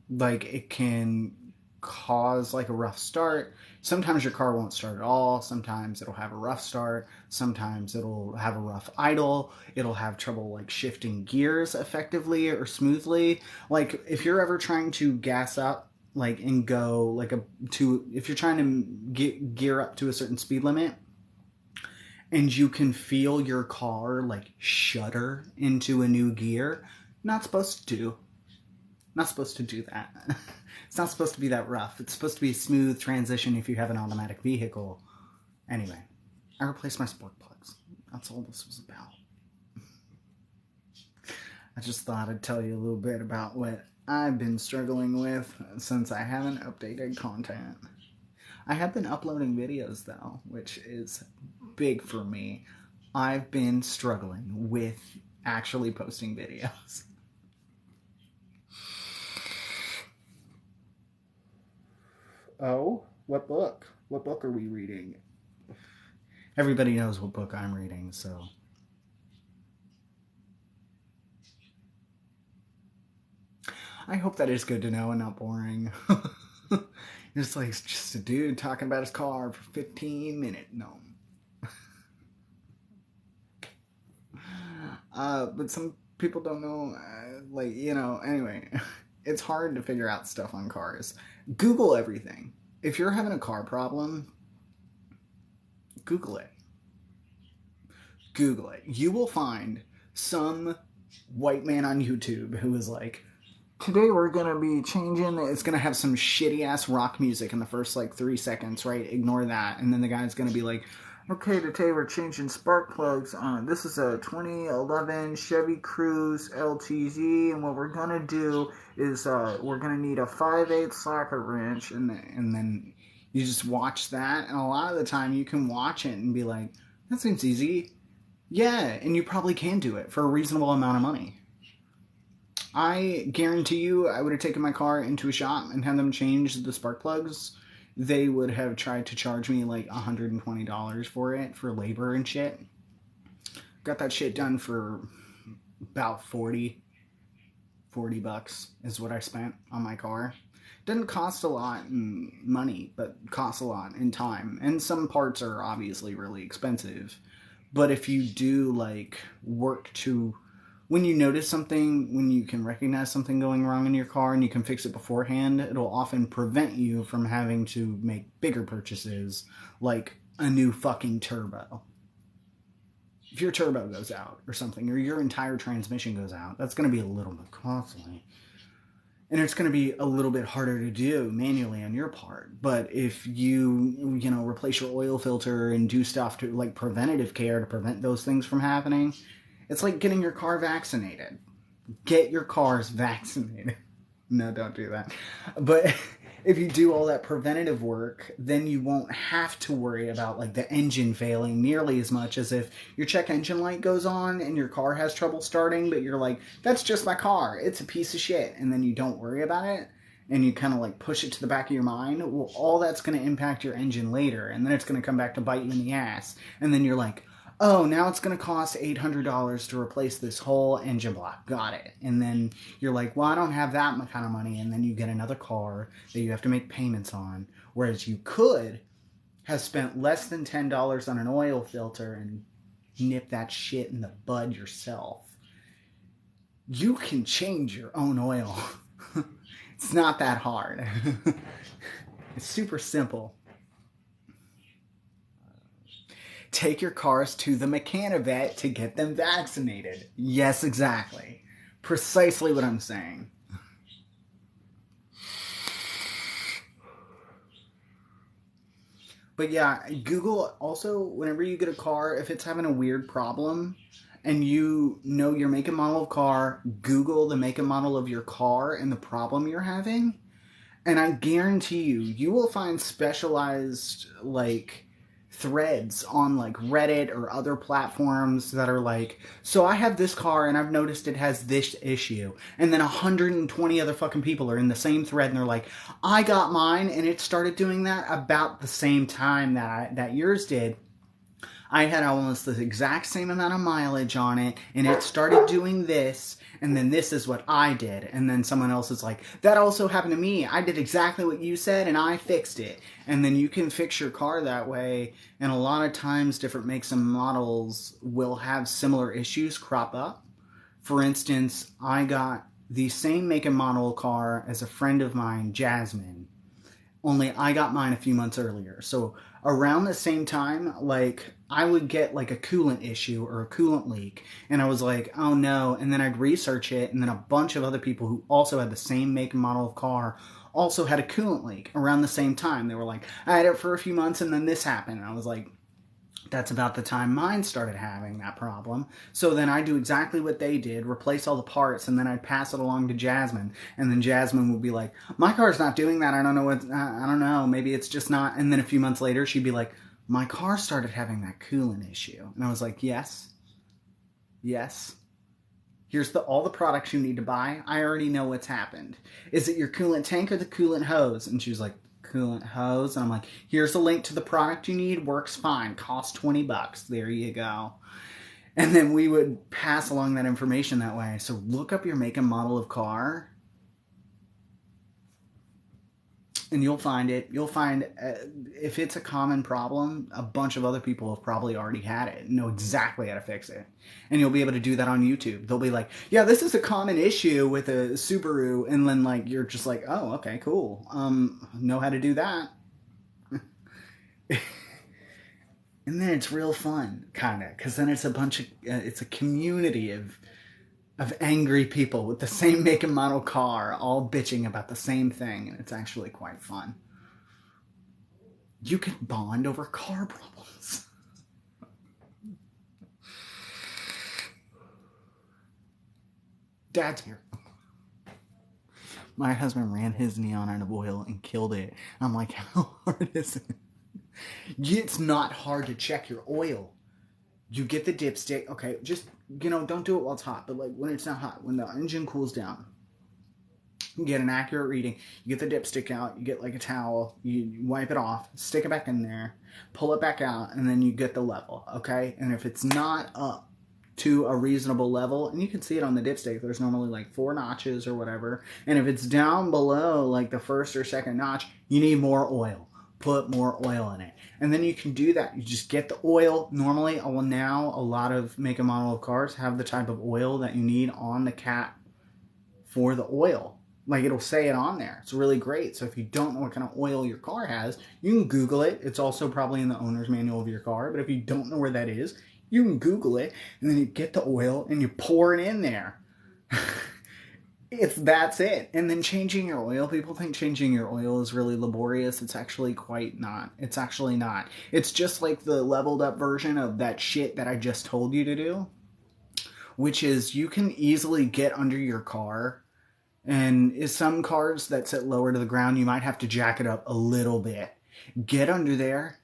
Like it can cause like a rough start. Sometimes your car won't start at all. Sometimes it'll have a rough start. Sometimes it'll have a rough idle. It'll have trouble like shifting gears effectively or smoothly. Like if you're ever trying to gas up like and go like if you're trying to gear up to a certain speed limit, and you can feel your car like shudder into a new gear, not supposed to do that. It's not supposed to be that rough. It's supposed to be a smooth transition if you have an automatic vehicle. Anyway, I replaced my spark plugs. That's all this was about. I just thought I'd tell you a little bit about what I've been struggling with since I haven't updated content. I have been uploading videos though, which is big for me. I've been struggling with actually posting videos. Oh, what book? What book are we reading? Everybody knows what book I'm reading, so. I hope that is good to know and not boring. It's like just a dude talking about his car for 15 minutes. No. But some people don't know, anyway. It's hard to figure out stuff on cars. Google everything. If you're having a car problem, Google it. Google it. You will find some white man on YouTube who is like, today we're going to be changing, it's going to have some shitty ass rock music in the first like 3 seconds, right? Ignore that. And then the guy's going to be like, okay, today we're changing spark plugs on. This is a 2011 Chevy Cruze LTZ, and what we're gonna do is we're gonna need a 5/8 socket wrench, and then you just watch that, and a lot of the time you can watch it and be like, that seems easy. Yeah, and you probably can do it for a reasonable amount of money. I guarantee you, I would have taken my car into a shop and had them change the spark plugs. They would have tried to charge me like $120 for it, for labor and shit. Got that shit done for about $40 is what I spent on my car. Doesn't cost a lot in money, but costs a lot in time. And some parts are obviously really expensive. But if you do like work to, when you notice something, when you can recognize something going wrong in your car and you can fix it beforehand, it'll often prevent you from having to make bigger purchases, like a new fucking turbo. If your turbo goes out or something, or your entire transmission goes out, that's going to be a little bit costly. And it's going to be a little bit harder to do manually on your part. But if you replace your oil filter and do stuff to like preventative care to prevent those things from happening, it's like getting your car vaccinated. Get your cars vaccinated. No, don't do that. But if you do all that preventative work, then you won't have to worry about like the engine failing nearly as much as if your check engine light goes on and your car has trouble starting, but you're like, that's just my car. It's a piece of shit. And then you don't worry about it and you kind of like push it to the back of your mind. Well, all that's going to impact your engine later. And then it's going to come back to bite you in the ass. And then you're like, oh, now it's going to cost $800 to replace this whole engine block. Got it. And then you're like, well, I don't have that kind of money. And then you get another car that you have to make payments on. Whereas you could have spent less than $10 on an oil filter and nip that shit in the bud yourself. You can change your own oil. It's not that hard. It's super simple. Take your cars to the Mechanivet to get them vaccinated. Yes, exactly. Precisely what I'm saying. But yeah, Google also, whenever you get a car, if it's having a weird problem and you know your make and model of car, Google the make and model of your car and the problem you're having. And I guarantee you will find specialized, like, threads on like Reddit or other platforms that are like, so I have this car and I've noticed it has this issue, and then 120 other fucking people are in the same thread and they're like, I got mine and it started doing that about the same time that yours did. I had almost the exact same amount of mileage on it and it started doing this, and then this is what I did. And then someone else is like, that also happened to me. I did exactly what you said and I fixed it. And then you can fix your car that way. And a lot of times different makes and models will have similar issues crop up. For instance, I got the same make and model car as a friend of mine, Jasmine. Only I got mine a few months earlier. So around the same time, like, I would get like a coolant issue or a coolant leak, and I was like, oh no. And then I'd research it, and then a bunch of other people who also had the same make and model of car also had a coolant leak around the same time. They were like, I had it for a few months and then this happened. And I was like, that's about the time mine started having that problem. So then I do exactly what they did, replace all the parts, and then I'd pass it along to Jasmine. And then Jasmine would be like, my car's not doing that. I don't know. Maybe it's just not. And then a few months later, she'd be like, my car started having that coolant issue. And I was like, yes. Here's all the products you need to buy. I already know what's happened. Is it your coolant tank or the coolant hose? And she was like, coolant hose. And I'm like, here's a link to the product you need. Works fine. Costs $20. There you go. And then we would pass along that information that way. So look up your make and model of car, and you'll find it. You'll find if it's a common problem, a bunch of other people have probably already had it and know exactly how to fix it. And you'll be able to do that on YouTube. They'll be like, yeah, this is a common issue with a Subaru. And then like, you're just like, oh, okay, cool. Know how to do that. And then it's real fun, kind of, because then it's it's a community of angry people with the same make and model car, all bitching about the same thing, and it's actually quite fun. You can bond over car problems. Dad's here. My husband ran his Neon out of oil and killed it. I'm like, how hard is it? It's not hard to check your oil. You get the dipstick. Okay, just, don't do it while it's hot, but like when it's not hot, when the engine cools down, you get an accurate reading. You get the dipstick out, you get like a towel, you wipe it off, stick it back in there, pull it back out, and then you get the level, okay? And if it's not up to a reasonable level, and you can see it on the dipstick, there's normally like 4 notches or whatever, and if it's down below like the first or second notch, you need more oil. Put more oil in it. And then you can do that. You just get the oil. Normally, now a lot of make and model of cars have the type of oil that you need on the cap for the oil. Like, it'll say it on there. It's really great. So if you don't know what kind of oil your car has, you can Google it. It's also probably in the owner's manual of your car. But if you don't know where that is, you can Google it. And then you get the oil and you pour it in there. That's it. And then changing your oil. People think changing your oil is really laborious. It's actually quite not. It's actually not. It's just like the leveled up version of that shit that I just told you to do. Which is, you can easily get under your car. And some cars that sit lower to the ground, you might have to jack it up a little bit. Get under there.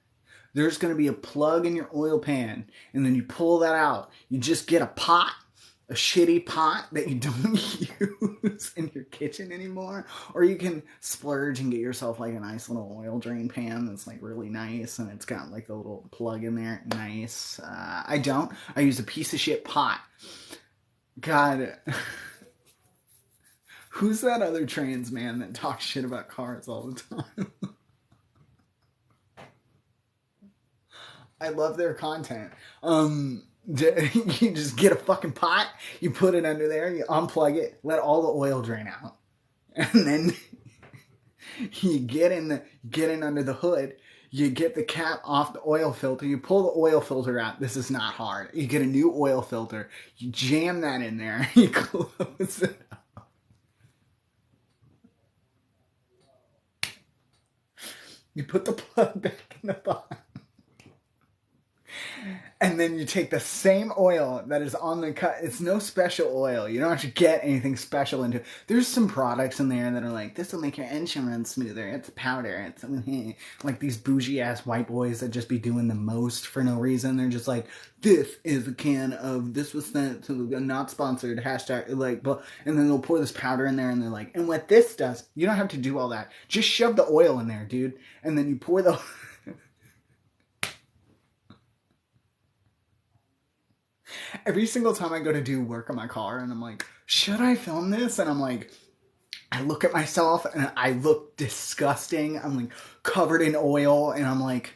There's going to be a plug in your oil pan. And then you pull that out. You just get a pot. A shitty pot that you don't use in your kitchen anymore. Or you can splurge and get yourself like a nice little oil drain pan that's like really nice. And it's got like the little plug in there. Nice. I don't. I use a piece of shit pot. God. Who's that other trans man that talks shit about cars all the time? I love their content. You just get a fucking pot, you put it under there, you unplug it, let all the oil drain out. And then you get in under the hood, you get the cap off the oil filter, you pull the oil filter out. This is not hard. You get a new oil filter, you jam that in there, you close it up. You put the plug back in the bottom. And then you take the same oil that is on the cut. It's no special oil. You don't have to get anything special into it. There's some products in there that are like, this will make your engine run smoother. It's powder. It's like these bougie ass white boys that just be doing the most for no reason. They're just like, this is a can of, this was sent to not sponsored, hashtag, like, but, and then they'll pour this powder in there and they're like, and what this does, you don't have to do all that. Just shove the oil in there, dude. And then you pour the... Every single time I go to do work on my car and I'm like, should I film this? And I'm like, I look at myself and I look disgusting. I'm like covered in oil and I'm like,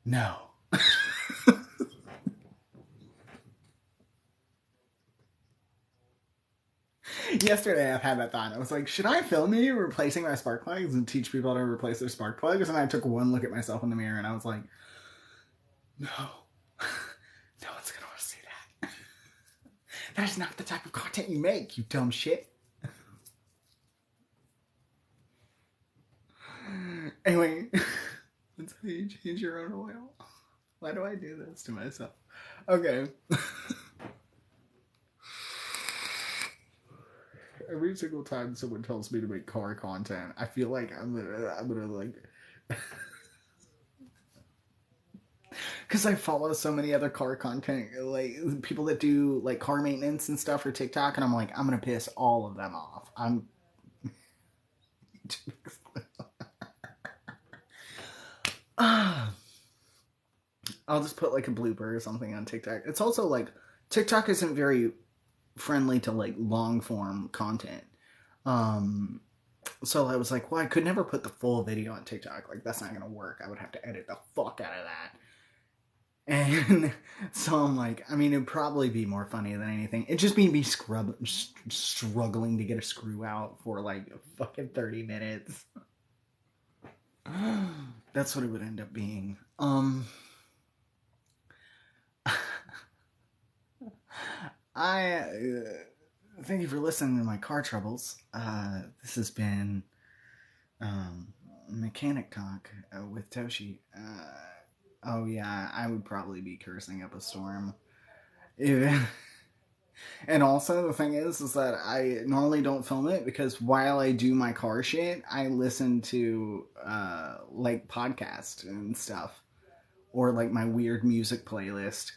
no. Yesterday I've had that thought. I was like, should I film me replacing my spark plugs and teach people how to replace their spark plugs? And I took one look at myself in the mirror and I was like, no. No one's gonna want to see that. That's not the type of content you make, you dumb shit. Anyway, that's how you change your own oil. Why do I do this to myself? Okay. Every single time someone tells me to make car content, I feel like I'm gonna like... Because I follow so many other car content, like people that do like car maintenance and stuff for TikTok, and I'm like, I'm gonna piss all of them off. I'll just put like a blooper or something on TikTok. It's also like TikTok isn't very friendly to like long form content. So I was like, well, I could never put the full video on TikTok. Like, that's not gonna work. I would have to edit the fuck out of that. And so I'm like, I mean, it'd probably be more funny than anything. It'd just be me struggling to get a screw out for like fucking 30 minutes. That's what it would end up being. Thank you for listening to my car troubles. This has been Mechanic Talk with Toshi. Oh yeah, I would probably be cursing up a storm. And also the thing is that I normally don't film it because while I do my car shit, I listen to like podcasts and stuff. Or like my weird music playlist.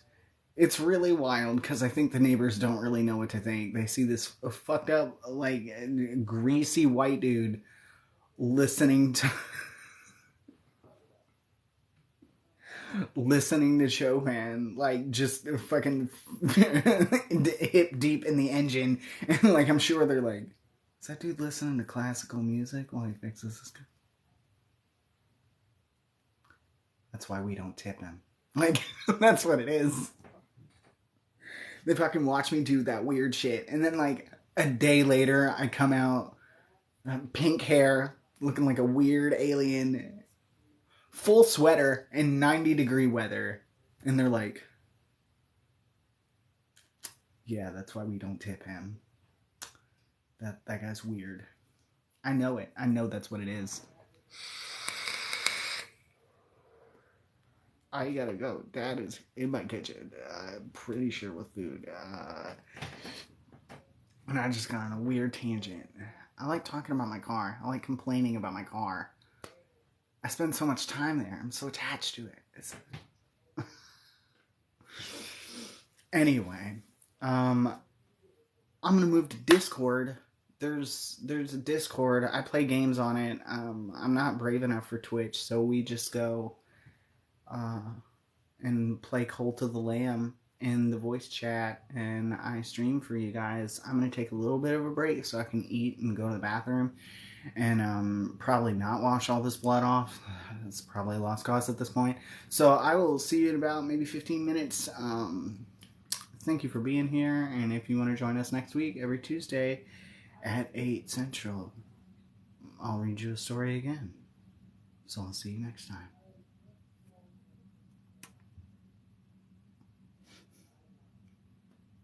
It's really wild because I think the neighbors don't really know what to think. They see this fucked up, like, greasy white dude listening to Chopin, like, just fucking hip deep in the engine. And, like, I'm sure they're like, is that dude listening to classical music while he fixes his car? That's why we don't tip him. Like, that's what it is. They fucking watch me do that weird shit. And then, like, a day later, I come out pink hair, looking like a weird alien, full sweater in 90-degree weather. And they're like, yeah, that's why we don't tip him. That guy's weird. I know it. I know that's what it is. I gotta go. Dad is in my kitchen. I'm pretty sure with food. And I just got on a weird tangent. I like talking about my car. I like complaining about my car. I spend so much time there. I'm so attached to it. Anyway, I'm gonna move to Discord. There's a Discord. I play games on it. I'm not brave enough for Twitch, so we just go and play Cult of the Lamb in the voice chat, and I stream for you guys. I'm gonna take a little bit of a break so I can eat and go to the bathroom, and probably not wash all this blood off. It's probably a lost cause at this point. So I will see you in about maybe 15 minutes. Thank you for being here, and if you want to join us next week, every Tuesday at 8 Central, I'll read you a story again. So I'll see you next time.